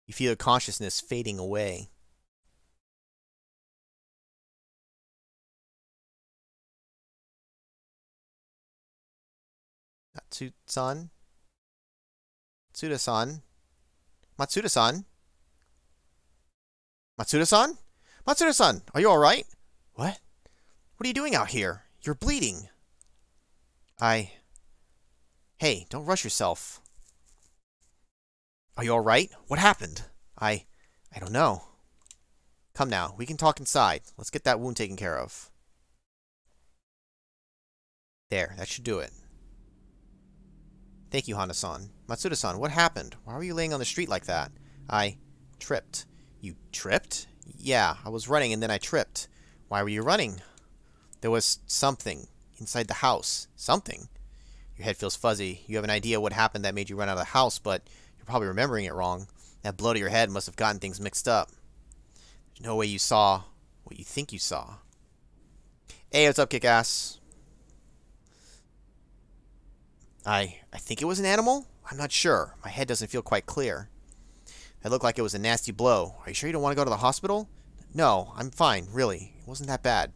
You feel your consciousness fading away. Matsuda-san? Matsuda-san? Matsuda-san? Matsuda-san? Matsuda-san, are you alright? What? What are you doing out here? You're bleeding. Hey, don't rush yourself. Are you alright? What happened? I don't know. Come now, we can talk inside. Let's get that wound taken care of. There, that should do it. Thank you, Hana-san. Matsuda-san, what happened? Why were you laying on the street like that? I tripped. You tripped? Yeah, I was running and then I tripped. Why were you running? There was something. Inside the house. Something. Your head feels fuzzy. You have an idea what happened that made you run out of the house, but you're probably remembering it wrong. That blow to your head must have gotten things mixed up. There's no way you saw what you think you saw. Hey, what's up, Kick-Ass? I think it was an animal? I'm not sure. My head doesn't feel quite clear. It looked like it was a nasty blow. Are you sure you don't want to go to the hospital? No, I'm fine, really. It wasn't that bad.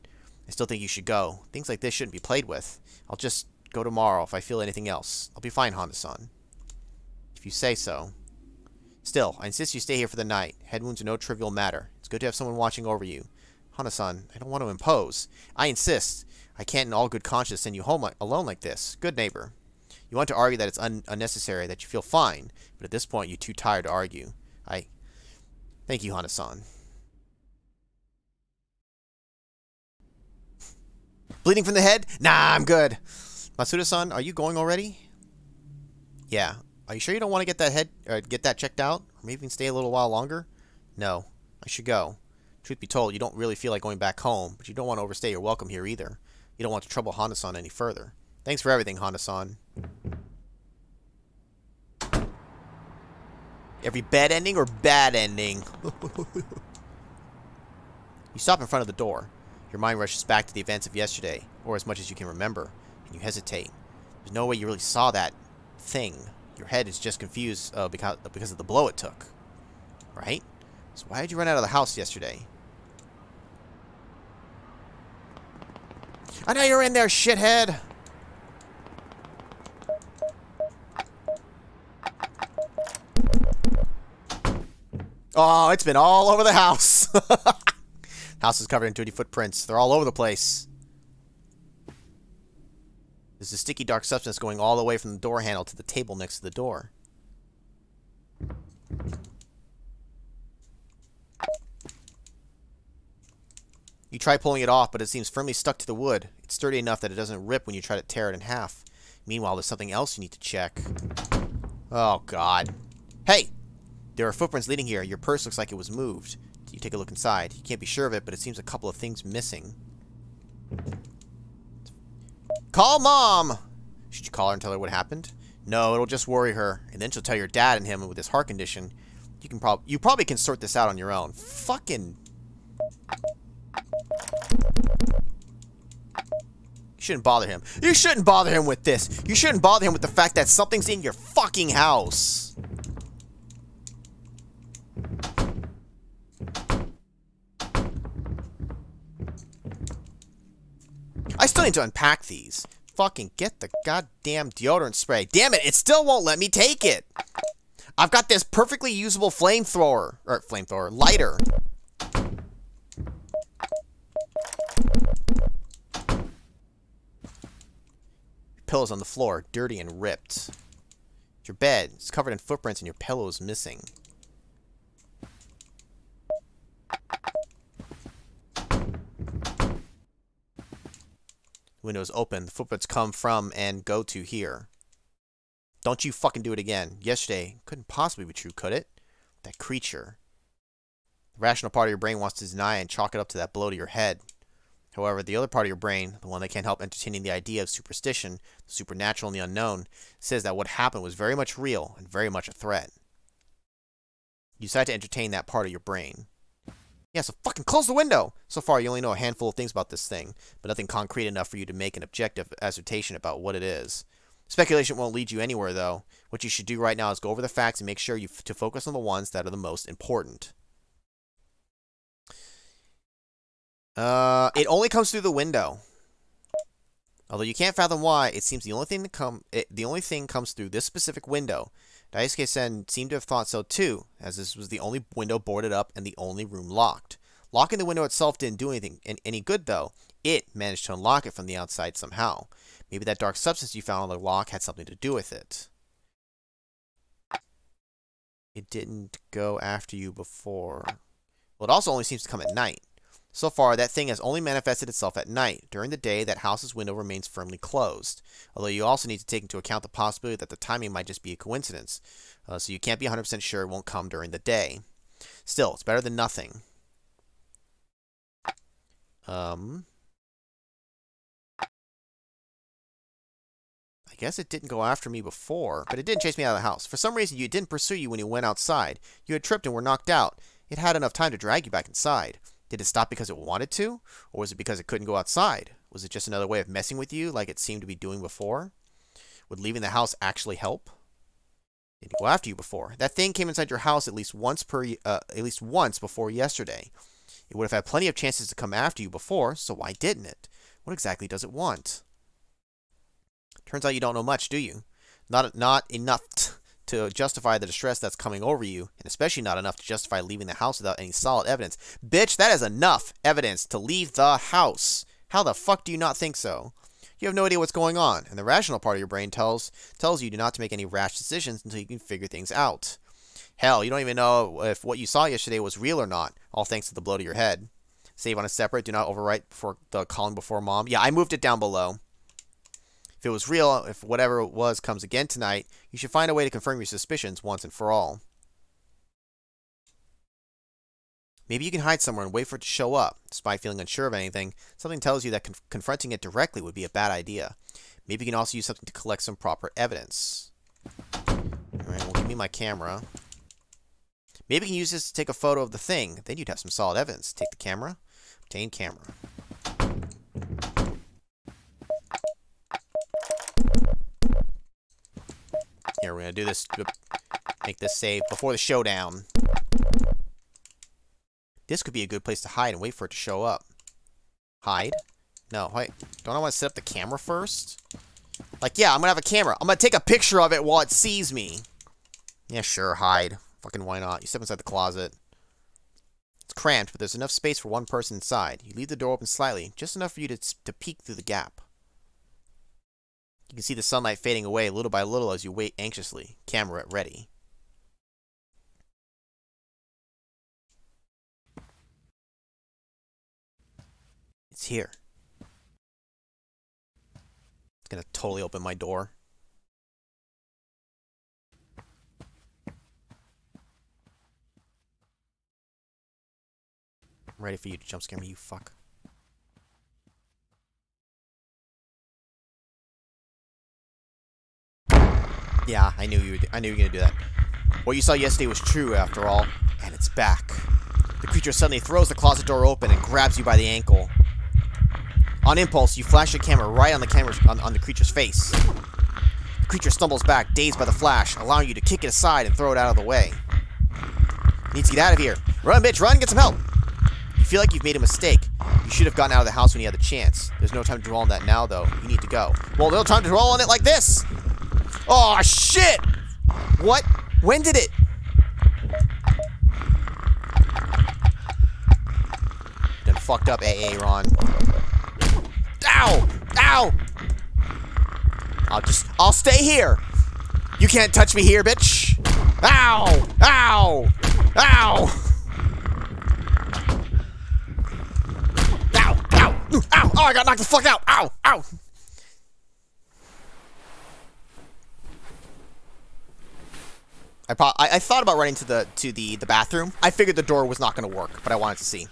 I still think you should go. Things like this shouldn't be played with. I'll just go tomorrow if I feel anything else. I'll be fine, Honda-san. If you say so. Still, I insist you stay here for the night. Head wounds are no trivial matter. It's good to have someone watching over you. Honda-san, I don't want to impose. I insist. I can't in all good conscience send you home alone like this. Good neighbor. You want to argue that it's unnecessary, that you feel fine, but at this point you're too tired to argue. Thank you, Honda-san. Bleeding from the head? Nah, I'm good. Matsuda-san, are you going already? Yeah. Are you sure you don't want to get that checked out? Or maybe even stay a little while longer? No. I should go. Truth be told, you don't really feel like going back home, but you don't want to overstay your welcome here either. You don't want to trouble Honda-san any further. Thanks for everything, Honda-san. Every bad ending or bad ending? You stop in front of the door. Your mind rushes back to the events of yesterday, or as much as you can remember, and you hesitate. There's no way you really saw that thing. Your head is just confused because of the blow it took. Right? So why did you run out of the house yesterday? I know you're in there, shithead! Oh, it's been all over the house. House is covered in dirty footprints. They're all over the place. There's a sticky dark substance going all the way from the door handle to the table next to the door. You try pulling it off, but it seems firmly stuck to the wood. It's sturdy enough that it doesn't rip when you try to tear it in half. Meanwhile, there's something else you need to check. Oh, God. Hey! There are footprints leading here. Your purse looks like it was moved. You take a look inside. You can't be sure of it, but it seems a couple of things missing. Call Mom! Should you call her and tell her what happened? No, it'll just worry her. And then she'll tell your dad and him with his heart condition. You probably can sort this out on your own. Fucking... You shouldn't bother him. You shouldn't bother him with this. You shouldn't bother him with the fact that something's in your fucking house. I still need to unpack these. Fucking get the goddamn deodorant spray. Damn it, it still won't let me take it. I've got this perfectly usable lighter. Pillows on the floor, dirty and ripped. Your bed is covered in footprints and your pillow is missing. The window is open. The footprints come from and go to here. Don't you fucking do it again. Yesterday couldn't possibly be true, could it? That creature. The rational part of your brain wants to deny and chalk it up to that blow to your head. However, the other part of your brain, the one that can't help entertaining the idea of superstition, the supernatural and the unknown, says that what happened was very much real and very much a threat. You decide to entertain that part of your brain. Yeah, so fucking close the window! So far, you only know a handful of things about this thing, but nothing concrete enough for you to make an objective assertion about what it is. Speculation won't lead you anywhere, though. What you should do right now is go over the facts and make sure to focus on the ones that are the most important. It only comes through the window. Although you can't fathom why, it seems the only thing comes through this specific window. Daisuke-sen seemed to have thought so too, as this was the only window boarded up and the only room locked. Locking the window itself didn't do any good, though. It managed to unlock it from the outside somehow. Maybe that dark substance you found on the lock had something to do with it. It didn't go after you before. Well, it also only seems to come at night. So far, that thing has only manifested itself at night. During the day, that house's window remains firmly closed. Although you also need to take into account the possibility that the timing might just be a coincidence. So you can't be 100% sure it won't come during the day. Still, it's better than nothing. guess it didn't go after me before, but it didn't chase me out of the house. For some reason, it didn't pursue you when you went outside. You had tripped and were knocked out. It had enough time to drag you back inside. Did it stop because it wanted to? Or was it because it couldn't go outside? Was it just another way of messing with you like it seemed to be doing before? Would leaving the house actually help? Did it go after you before? That thing came inside your house at least once before yesterday. It would have had plenty of chances to come after you before, so why didn't it? What exactly does it want? Turns out you don't know much, do you? Not enough to justify the distress that's coming over you, and especially not enough to justify leaving the house without any solid evidence. Bitch, that is enough evidence to leave the house. How the fuck do you not think so? You have no idea what's going on, and the rational part of your brain tells you not to make any rash decisions until you can figure things out. Hell, you don't even know if what you saw yesterday was real or not, all thanks to the blow to your head. Save on a separate, do not overwrite before the calling before mom. Yeah, I moved it down below. If it was real, if whatever it was comes again tonight, you should find a way to confirm your suspicions once and for all. Maybe you can hide somewhere and wait for it to show up. Despite feeling unsure of anything, something tells you that confronting it directly would be a bad idea. Maybe you can also use something to collect some proper evidence. Alright, well, give me my camera. Maybe you can use this to take a photo of the thing. Then you'd have some solid evidence. Take the camera. Obtain camera. Here, we're going to do this. Make this save before the showdown. This could be a good place to hide and wait for it to show up. Hide? No, wait. Don't I want to set up the camera first? Like, yeah, I'm going to have a camera. I'm going to take a picture of it while it sees me. Yeah, sure, hide. Fucking why not? You step inside the closet. It's cramped, but there's enough space for one person inside. You leave the door open slightly, just enough for you to peek through the gap. You can see the sunlight fading away little by little as you wait anxiously. Camera ready. It's here. It's gonna totally open my door. I'm ready for you to jump scare me, you fuck. Yeah, I knew you were gonna do that. What you saw yesterday was true, after all, and it's back. The creature suddenly throws the closet door open and grabs you by the ankle. On impulse, you flash your camera right on the creature's face. The creature stumbles back, dazed by the flash, allowing you to kick it aside and throw it out of the way. You need to get out of here. Run, bitch, run, get some help! You feel like you've made a mistake. You should have gotten out of the house when you had the chance. There's no time to dwell on that now, though. You need to go. Well, there's no time to dwell on it like this! Oh, shit! What? When did it? Done fucked up, AA, Ron. Ow! Ow! I'll stay here! You can't touch me here, bitch! Ow! Ow! Ow! Ow! Ow! Ow! Oh, I got knocked the fuck out! Ow! Ow! I thought about running to the bathroom. I figured the door was not going to work, but I wanted to see.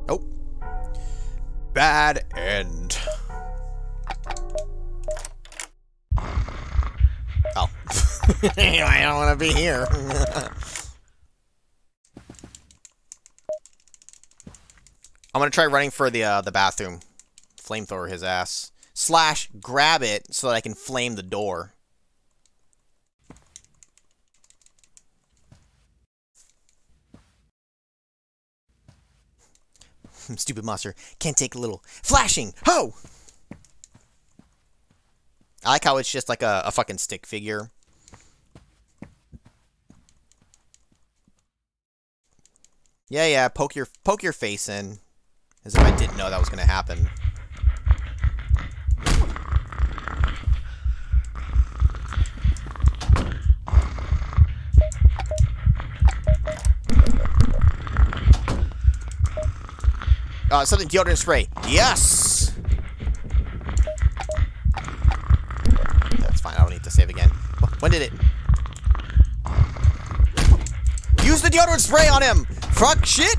Oh. Bad end. Oh. I don't want to be here. I'm going to try running for the bathroom. Flamethrower his ass. / grab it so that I can flame the door. Stupid monster. Can't take a little flashing. Ho! I like how it's just like a fucking stick figure. Yeah, poke your face in. As if I didn't know that was gonna happen. Something deodorant spray. Yes! That's fine, I don't need to save again. When did it? Use the deodorant spray on him! Fuck shit!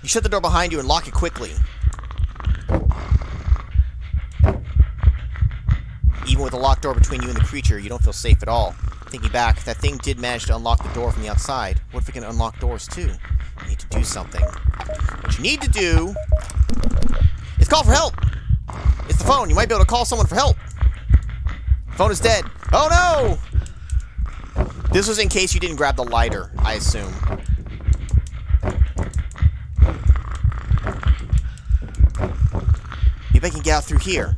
You shut the door behind you and lock it quickly. Even with a locked door between you and the creature, you don't feel safe at all. Thinking back, that thing did manage to unlock the door from the outside. What if it can unlock doors too? You need to do something. What you need to do is call for help! It's the phone. You might be able to call someone for help. Phone is dead. Oh no! This was in case you didn't grab the lighter, I assume. Maybe I can get out through here.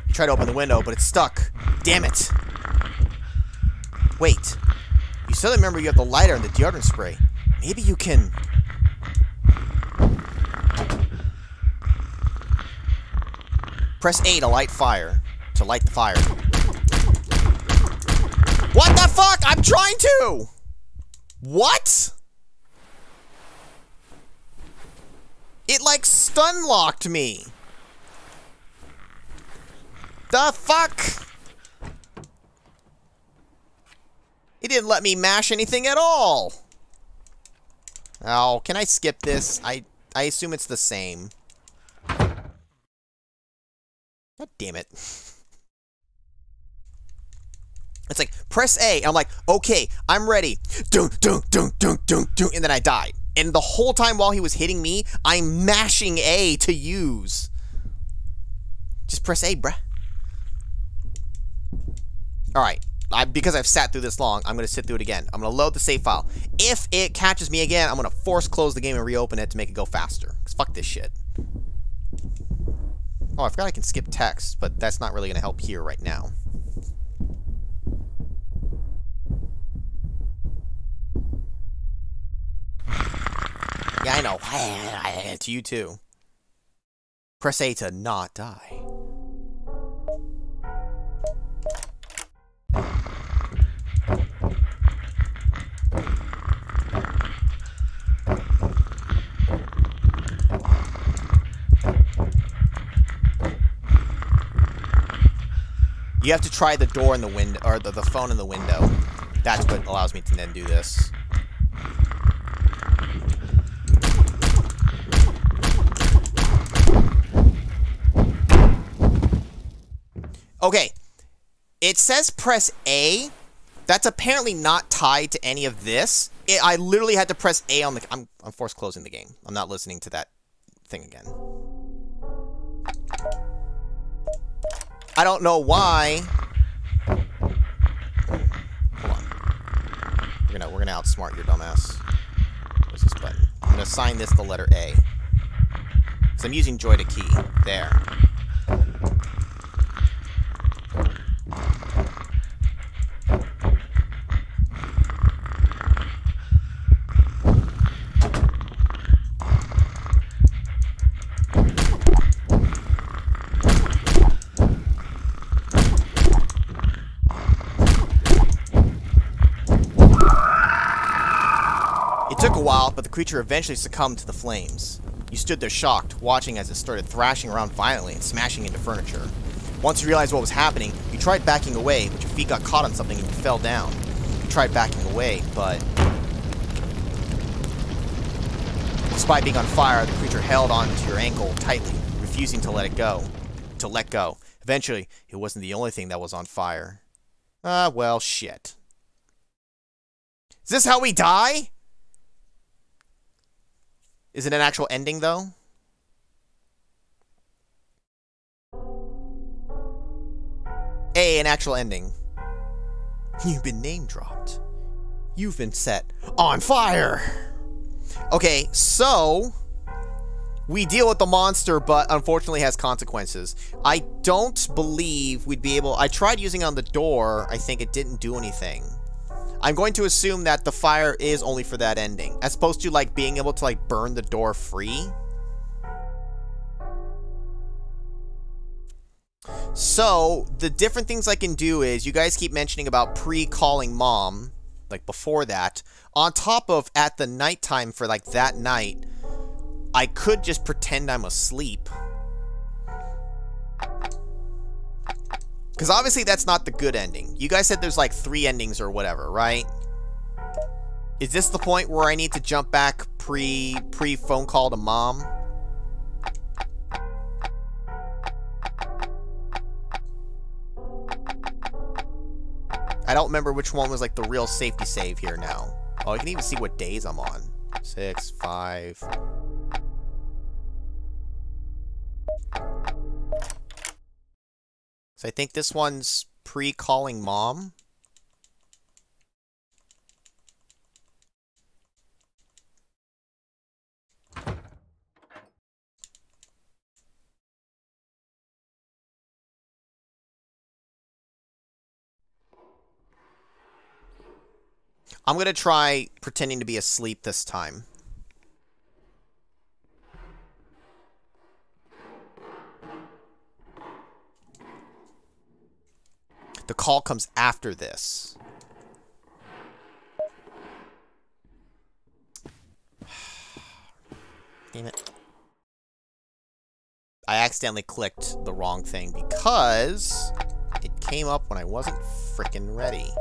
You try to open the window, but it's stuck. Damn it. Wait. You still remember you have the lighter and the deodorant spray. Maybe you can... Press A to light fire. To light the fire. What the fuck? I'm trying to! What? It like stun locked me. The fuck? It didn't let me mash anything at all. Oh, can I skip this? I assume it's the same. God damn it. It's like, press A. I'm like, okay, I'm ready. Dunk, dunk, dunk, dunk, dunk, dunk. And then I died. And the whole time while he was hitting me, I'm mashing A to use. Just press A, bruh. Alright. Because I've sat through this long, I'm going to sit through it again. I'm going to load the save file. If it catches me again, I'm going to force close the game and reopen it to make it go faster. Because fuck this shit. Oh, I forgot I can skip text, but that's not really going to help here right now. Yeah, I know. To you too. Press A to not die. You have to try the door in the window, or the phone in the window. That's what allows me to then do this. Okay. It says press A. That's apparently not tied to any of this. I literally had to press A on the... I'm force closing the game. I'm not listening to that thing again. I don't know why. Hold on. We're gonna outsmart your dumbass. Where's this button? I'm gonna assign this the letter A. So I'm using Joy to key. There. It took a while, but the creature eventually succumbed to the flames. You stood there shocked, watching as it started thrashing around violently and smashing into furniture. Once you realized what was happening, you tried backing away, but your feet got caught on something and you fell down. You tried backing away, but... Despite being on fire, the creature held onto your ankle tightly, refusing to let it go. To let go. Eventually, it wasn't the only thing that was on fire. Well, shit. Is this how we die? Is it an actual ending, though? Hey, an actual ending. You've been name-dropped. You've been set on fire! Okay, so... We deal with the monster, but unfortunately has consequences. I don't believe we'd be able... I tried using it on the door. I think it didn't do anything. I'm going to assume that the fire is only for that ending, as opposed to, like, being able to, like, burn the door free. So, the different things I can do is, you guys keep mentioning about pre-calling mom, like, before that. On top of, at the nighttime for, like, that night... I could just pretend I'm asleep. Because obviously that's not the good ending. You guys said there's like 3 endings or whatever, right? Is this the point where I need to jump back pre-phone call to mom? I don't remember which one was like the real safety save here now. Oh, I can even see what days I'm on. 6, 5... So I think this one's pre-calling mom. I'm going to try pretending to be asleep this time. The call comes after this. Damn it. I accidentally clicked the wrong thing because it came up when I wasn't frickin' ready.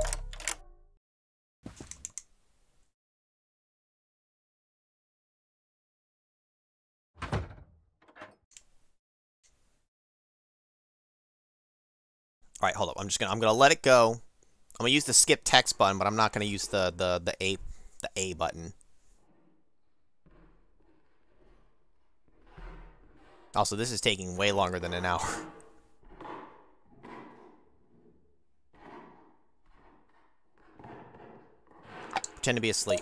All right, hold up. I'm gonna let it go. I'm gonna use the skip text button, but I'm not gonna use the A button. Also, this is taking way longer than an hour. Pretend to be asleep.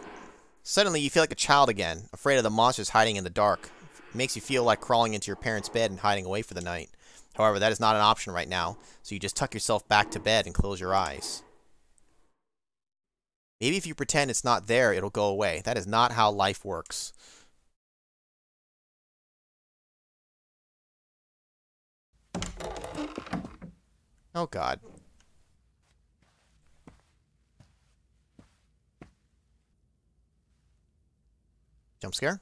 Suddenly, you feel like a child again, afraid of the monsters hiding in the dark. It makes you feel like crawling into your parents' bed and hiding away for the night. However, that is not an option right now, so you just tuck yourself back to bed and close your eyes. Maybe if you pretend it's not there, it'll go away. That is not how life works. Oh, God. Jump scare?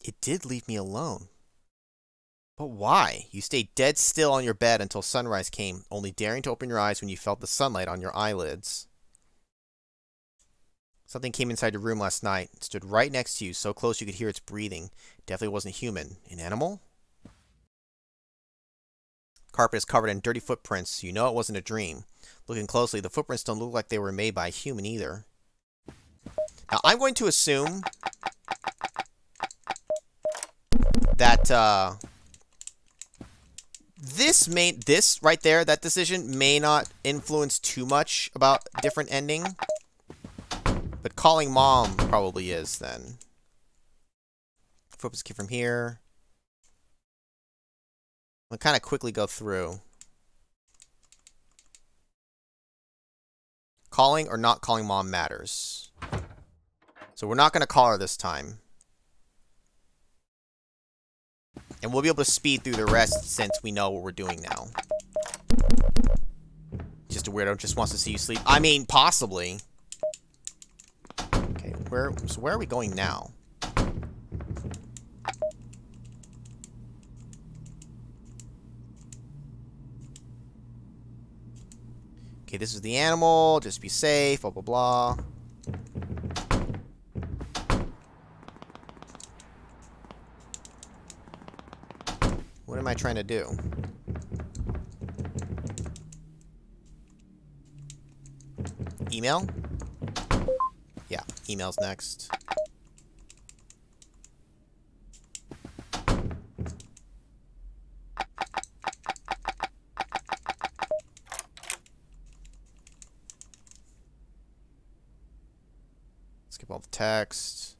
It did leave me alone. But why? You stayed dead still on your bed until sunrise came, only daring to open your eyes when you felt the sunlight on your eyelids. Something came inside your room last night. It stood right next to you, so close you could hear its breathing. Definitely wasn't human. An animal? Carpet is covered in dirty footprints, so you know it wasn't a dream. Looking closely, the footprints don't look like they were made by a human either. Now, I'm going to assume that, this right there, that decision may not influence too much about different ending. But calling mom probably is, then. Footprints came from here. I'll kind of quickly go through. Calling or not calling mom matters. So we're not going to call her this time. And we'll be able to speed through the rest since we know what we're doing now. Just a weirdo just wants to see you sleep. I mean, possibly. Okay, where are we going now? Okay, this is the animal. Just be safe, blah, blah, blah. What am I trying to do? email? Yeah, email's next. Skip all the text.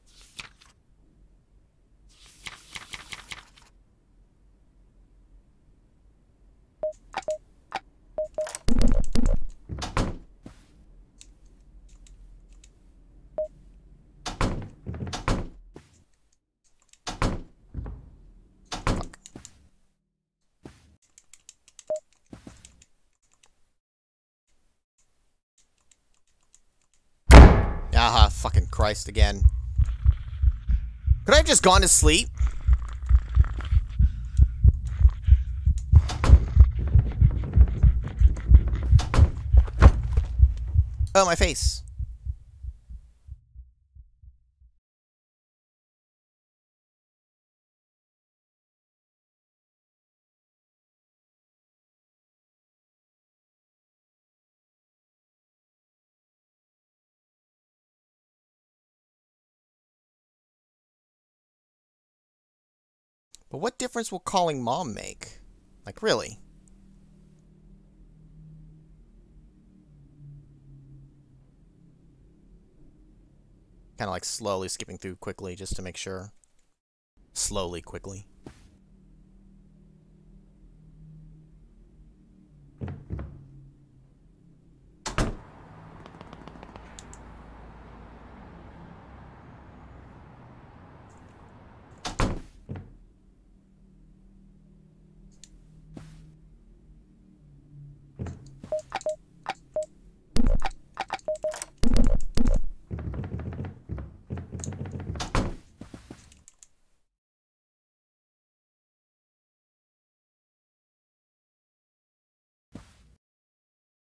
Aha, fucking Christ again. Could I have just gone to sleep? Oh, my face. But what difference will calling mom make? Like, really? Kind of like slowly skipping through quickly just to make sure. Slowly, quickly.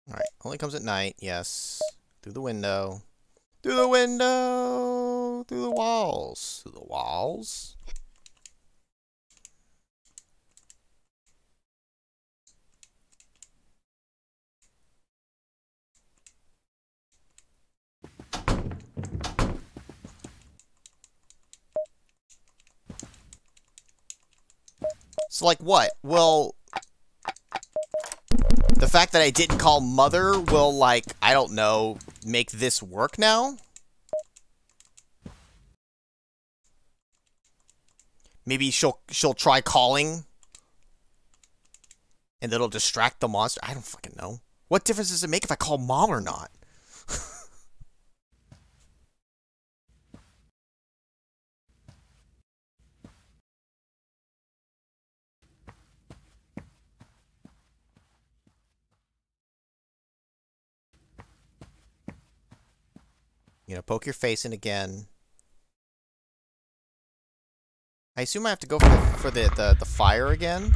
Alright, only comes at night, yes. Through the window. Through the window! Through the walls. Through the walls? So, like, what? Well, the fact that I didn't call mother will, like, I don't know, make this work now? Maybe she'll try calling, and it'll distract the monster. I don't fucking know. What difference does it make if I call mom or not? You know, poke your face in again. I assume I have to go for the fire again.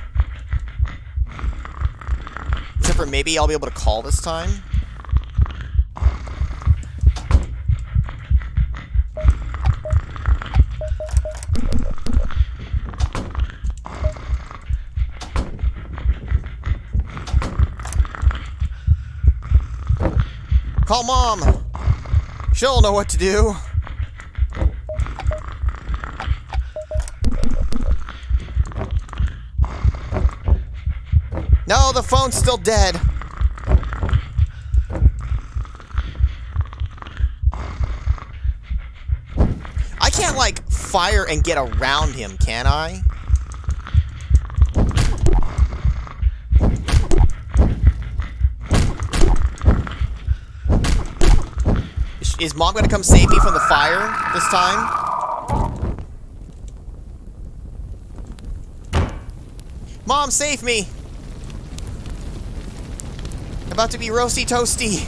Except for maybe I'll be able to call this time. Call mom! She'll know what to do. No, the phone's still dead. I can't, like, fire and get around him, can I? Is mom gonna come save me from the fire this time? Mom, save me! About to be roasty toasty.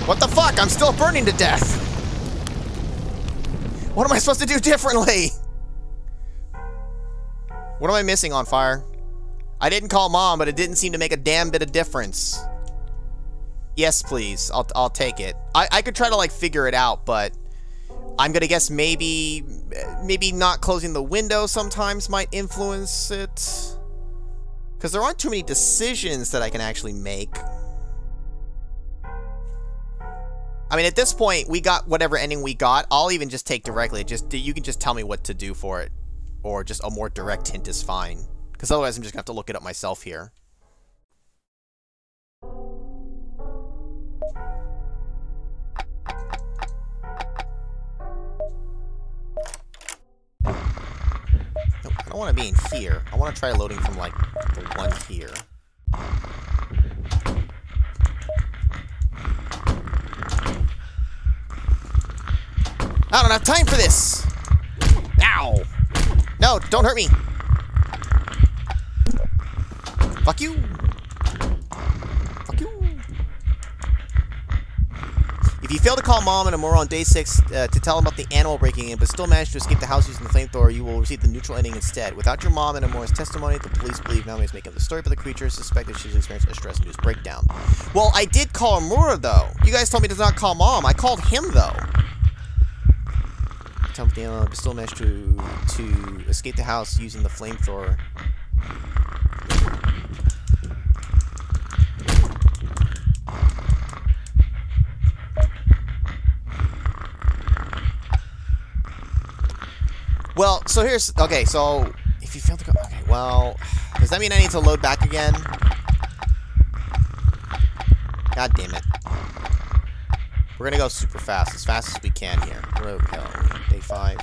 What the fuck? I'm still burning to death. What am I supposed to do differently? What am I missing on fire? I didn't call mom, but it didn't seem to make a damn bit of difference. Yes, please. I'll take it. I could try to, like, figure it out, but I'm gonna guess maybe not closing the window sometimes might influence it. Because there aren't too many decisions that I can actually make. I mean, at this point, we got whatever ending we got. I'll even just take directly. You can just tell me what to do for it. Or just a more direct hint is fine. Because otherwise, I'm just going to have to look it up myself here. Nope, I don't want to be in here. I want to try loading from, like, the one here. I don't have time for this! Ow! No, don't hurt me! Fuck you! Fuck you! If you fail to call Mom and Amora on day 6 to tell them about the animal breaking in, but still manage to escape the house using the flamethrower, you will receive the neutral ending instead. Without your mom and Amora's testimony, the police believe Naomi is making up the story, but the creature suspected she's experienced a stress-induced breakdown. Well, I did call Amora, though. You guys told me to not call Mom. I called him, though. Tell them the animal, but still managed to escape the house using the flamethrower. Well, so here's... Okay, so... If you fail to go... Okay, well... Does that mean I need to load back again? God damn it. We're gonna go super fast as we can here. Okay, day 5.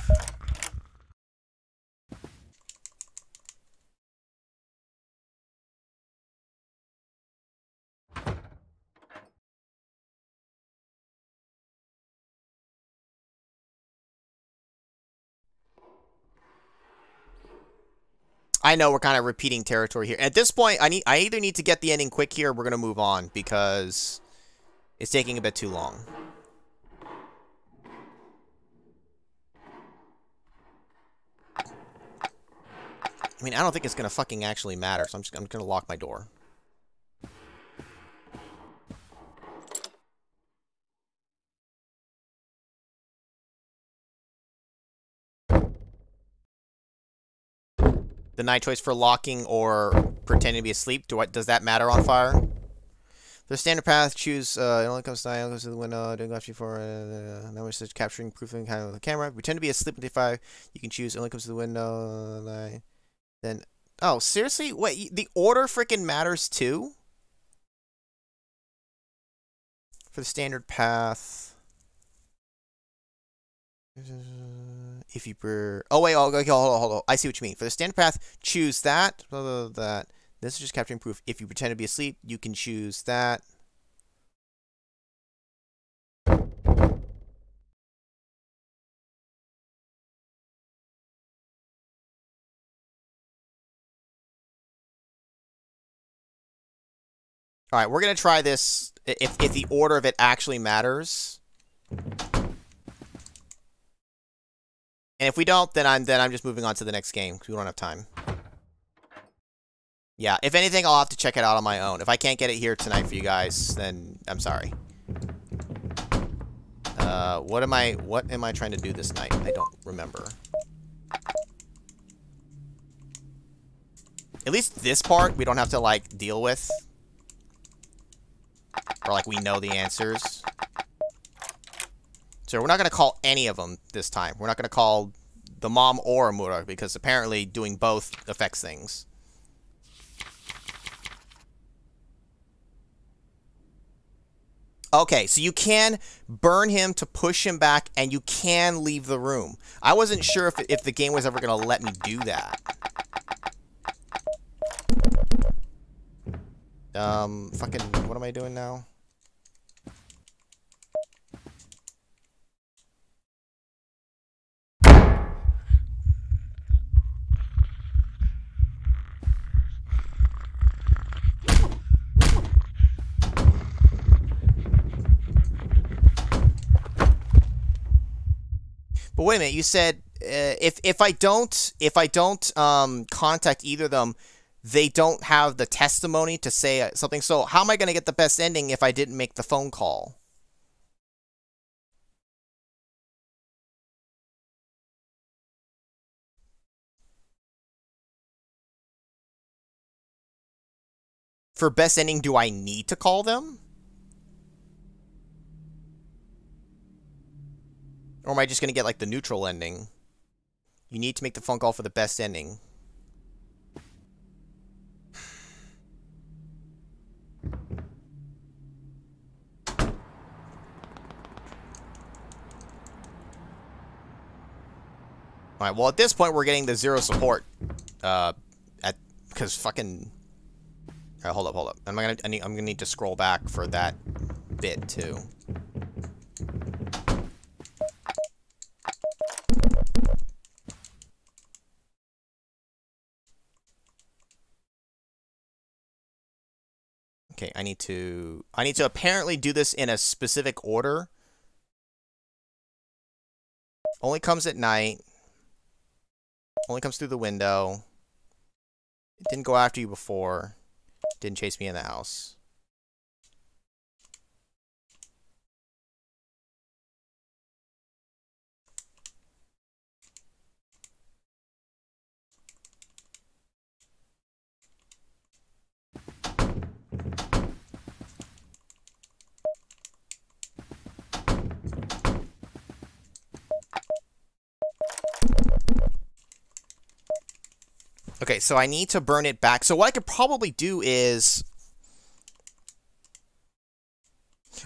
I know we're kind of repeating territory here. At this point, I either need to get the ending quick here or we're going to move on because it's taking a bit too long. I mean, I don't think it's going to fucking actually matter, so I'm going to lock my door. The night choice for locking or pretending to be asleep, does that matter on fire? The standard path, choose, it only comes to the eye, goes to the window, don't go after you for, now we're just capturing, proofing, kind of the camera. Pretend to be asleep on day 5, you can choose, it only comes to the window, then, oh, seriously? Wait, the order freaking matters too? For the standard path. If you oh wait, okay, hold on. I see what you mean. For the standard path, choose that. That. This is just capturing proof. If you pretend to be asleep, you can choose that. All right, we're gonna try this. If the order of it actually matters. And if we don't, then I'm just moving on to the next game because we don't have time. Yeah, if anything, I'll have to check it out on my own. If I can't get it here tonight for you guys, then I'm sorry. What am I trying to do this night? I don't remember. At least this part we don't have to like deal with. Or like we know the answers. So we're not going to call any of them this time. We're not going to call the mom or Amura because apparently doing both affects things. Okay, so you can burn him to push him back and you can leave the room. I wasn't sure if the game was ever going to let me do that. Fucking, what am I doing now? But wait a minute, you said if I don't contact either of them, they don't have the testimony to say something. So how am I going to get the best ending if I didn't make the phone call? For best ending, do I need to call them? Or am I just going to get, like, the neutral ending? You need to make the phone call for the best ending. Alright, well, at this point, we're getting the 0 support. Because fucking... Alright, hold up. I'm gonna need to scroll back for that bit, too. Okay, I need to apparently do this in a specific order. Only comes at night. Only comes through the window. It didn't go after you before. Didn't chase me in the house. Okay, so I need to burn it back. So what I could probably do is...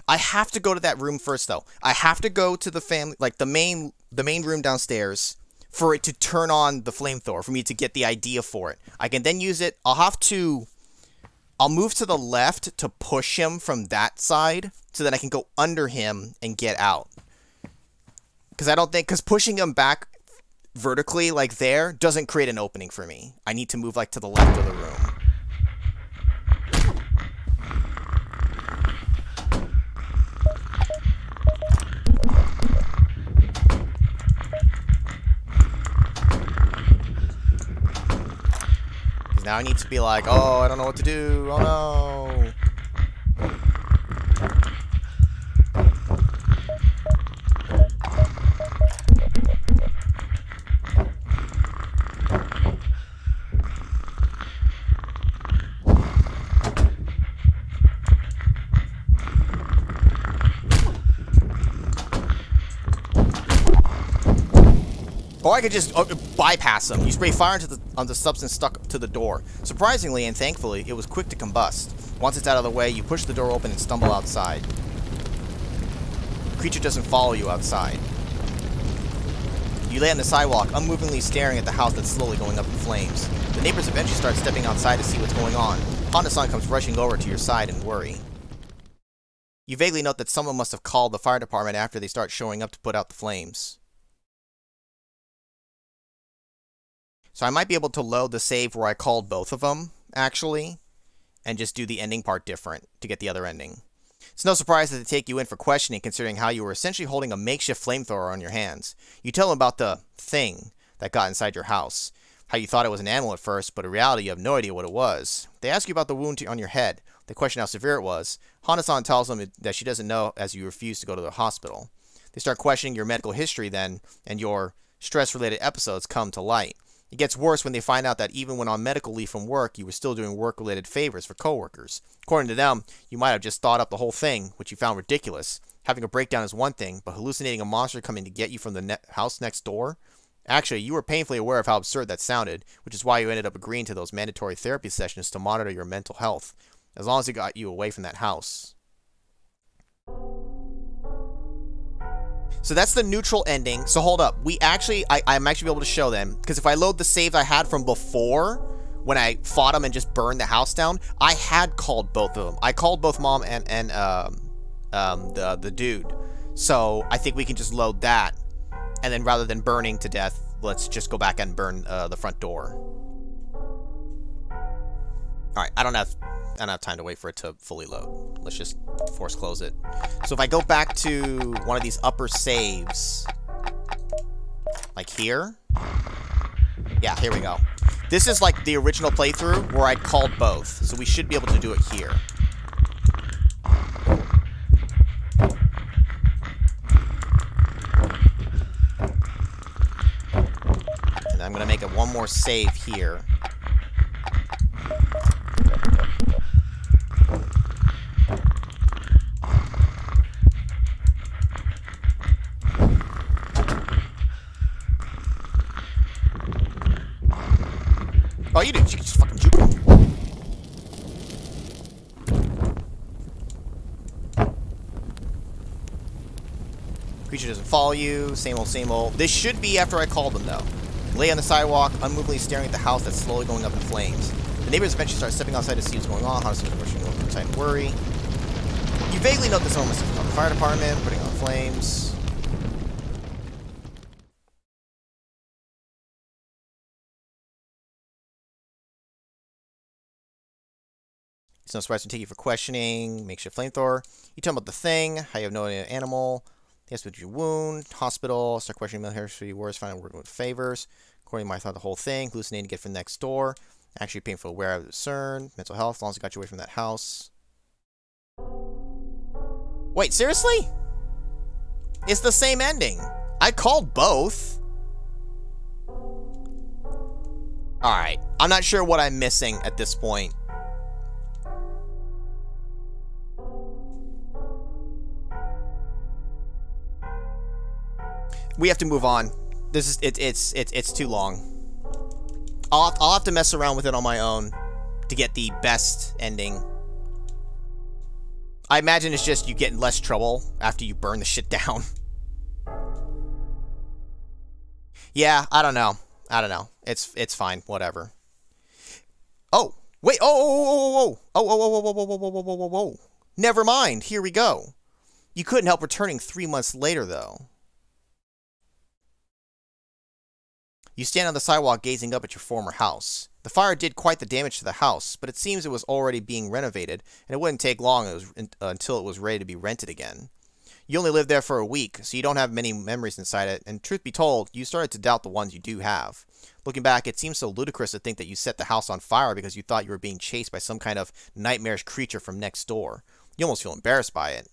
I have to go to that room first, though. I have to go to the family, like the main room downstairs, for it to turn on the flamethrower, for me to get the idea for it. I can then use it. I'll move to the left to push him from that side, so that I can go under him and get out. Because pushing him back vertically, like there, doesn't create an opening for me. I need to move, like, to the left of the room. Now I need to be like, oh, I don't know what to do. Oh, no. Or I could just bypass him. You spray fire on the substance stuck to the door. Surprisingly and thankfully, it was quick to combust. Once it's out of the way, you push the door open and stumble outside. The creature doesn't follow you outside. You lay on the sidewalk, unmovingly staring at the house that's slowly going up in flames. The neighbors eventually start stepping outside to see what's going on. Honda-san comes rushing over to your side in worry. You vaguely note that someone must have called the fire department after they start showing up to put out the flames. So I might be able to load the save where I called both of them, actually, and just do the ending part different to get the other ending. It's no surprise that they take you in for questioning, considering how you were essentially holding a makeshift flamethrower on your hands. You tell them about the thing that got inside your house, how you thought it was an animal at first, but in reality you have no idea what it was. They ask you about the wound on your head. They question how severe it was. Hana-san tells them that she doesn't know as you refuse to go to the hospital. They start questioning your medical history then, and your stress-related episodes come to light. It gets worse when they find out that even when on medical leave from work, you were still doing work-related favors for coworkers. According to them, you might have just thought up the whole thing, which you found ridiculous. Having a breakdown is one thing, but hallucinating a monster coming to get you from the house next door? Actually, you were painfully aware of how absurd that sounded, which is why you ended up agreeing to those mandatory therapy sessions to monitor your mental health, as long as it got you away from that house. So that's the neutral ending. So hold up. I'm actually able to show them. Because if I load the saves I had from before, when I fought them and just burned the house down, I had called both of them. I called both mom and the dude. So I think we can just load that. And then rather than burning to death, let's just go back and burn the front door. Alright, I don't have time to wait for it to fully load. Let's just force close it. So if I go back to one of these upper saves, like here. Yeah, here we go. This is like the original playthrough where I called both. So we should be able to do it here. And I'm going to make it one more save here. you did. You just fucking juke him. Creature doesn't follow you. Same old, same old. This should be after I called them, though. Lay on the sidewalk, unmovably staring at the house that's slowly going up in flames. The neighbors eventually start stepping outside to see what's going on. How does someone rushing inside and worry? You vaguely note that someone must have come from the fire department, putting on flames. It's no surprise to take you for questioning. Makeshift flamethrower. You tell him about the thing, how you have no animal. Yes, with your wound, hospital, start questioning military history, wars, finding working with favors. According to my thought, the whole thing, hallucinating to get from next door. Actually painful, aware of the concern, mental health, as long as it got you away from that house. Wait, seriously? It's the same ending. I called both. Alright, I'm not sure what I'm missing at this point. We have to move on. This is it's too long. I'll have to mess around with it on my own to get the best ending. I imagine it's just you get in less trouble after you burn the shit down. Yeah, I don't know. I don't know. It's fine. Whatever. Oh, wait. Oh. Never mind. Here we go. You couldn't help returning 3 months later, though. You stand on the sidewalk gazing up at your former house. The fire did quite the damage to the house, but it seems it was already being renovated, and it wouldn't take long until it was ready to be rented again. You only lived there for a week, so you don't have many memories inside it, and truth be told, you started to doubt the ones you do have. Looking back, it seems so ludicrous to think that you set the house on fire because you thought you were being chased by some kind of nightmarish creature from next door. You almost feel embarrassed by it.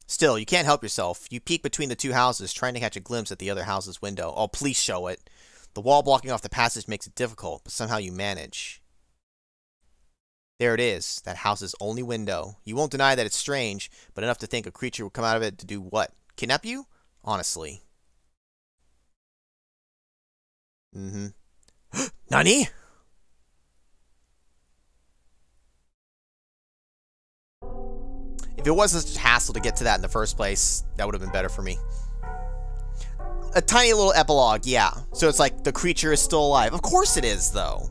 Still, you can't help yourself. You peek between the two houses, trying to catch a glimpse at the other house's window. Oh, please show it. The wall blocking off the passage makes it difficult, but somehow you manage. There it is, that house's only window. You won't deny that it's strange, but enough to think a creature would come out of it to do what? Kidnap you? Honestly. Nani? If it wasn't such a hassle to get to that in the first place, that would have been better for me. A tiny little epilogue, yeah. So it's like, the creature is still alive. Of course it is, though.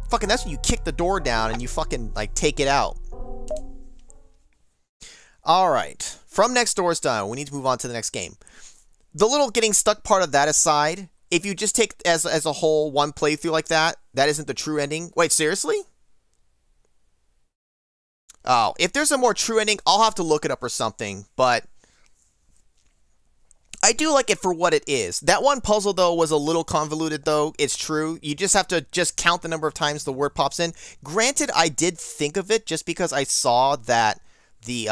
Fucking, that's when you kick the door down and you fucking, like, take it out. Alright. From next door's done. We need to move on to the next game. The little getting stuck part of that aside, if you just take as a whole one playthrough like that, that isn't the true ending. Wait, seriously? Oh, if there's a more true ending, I'll have to look it up or something, but I do like it for what it is. That one puzzle, though, was a little convoluted, though. It's true. You just have to count the number of times the word pops in. Granted, I did think of it just because I saw that the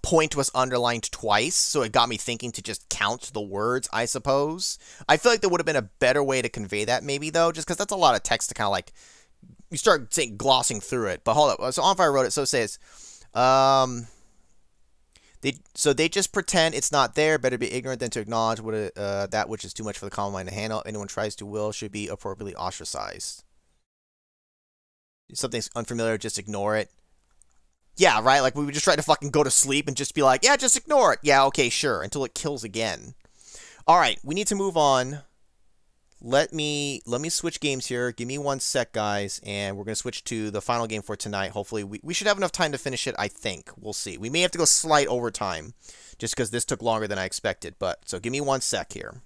point was underlined twice, so it got me thinking to just count the words, I suppose. I feel like there would have been a better way to convey that, maybe, though, just because that's a lot of text to kind of, like, you start glossing through it. But hold up. So On Fire wrote it. So it says, they just pretend it's not there. Better be ignorant than to acknowledge what that which is too much for the common mind to handle. If anyone tries to will should be appropriately ostracized. If something's unfamiliar, just ignore it. Yeah, right? Like, we would just try to fucking go to sleep and just be like, yeah, just ignore it. Yeah, okay, sure. Until it kills again. Alright, we need to move on. Let me switch games here. Give me 1 sec, guys, and we're going to switch to the final game for tonight. Hopefully, we should have enough time to finish it, I think. We'll see. We may have to go slight overtime, just because this took longer than I expected. But so give me 1 sec here.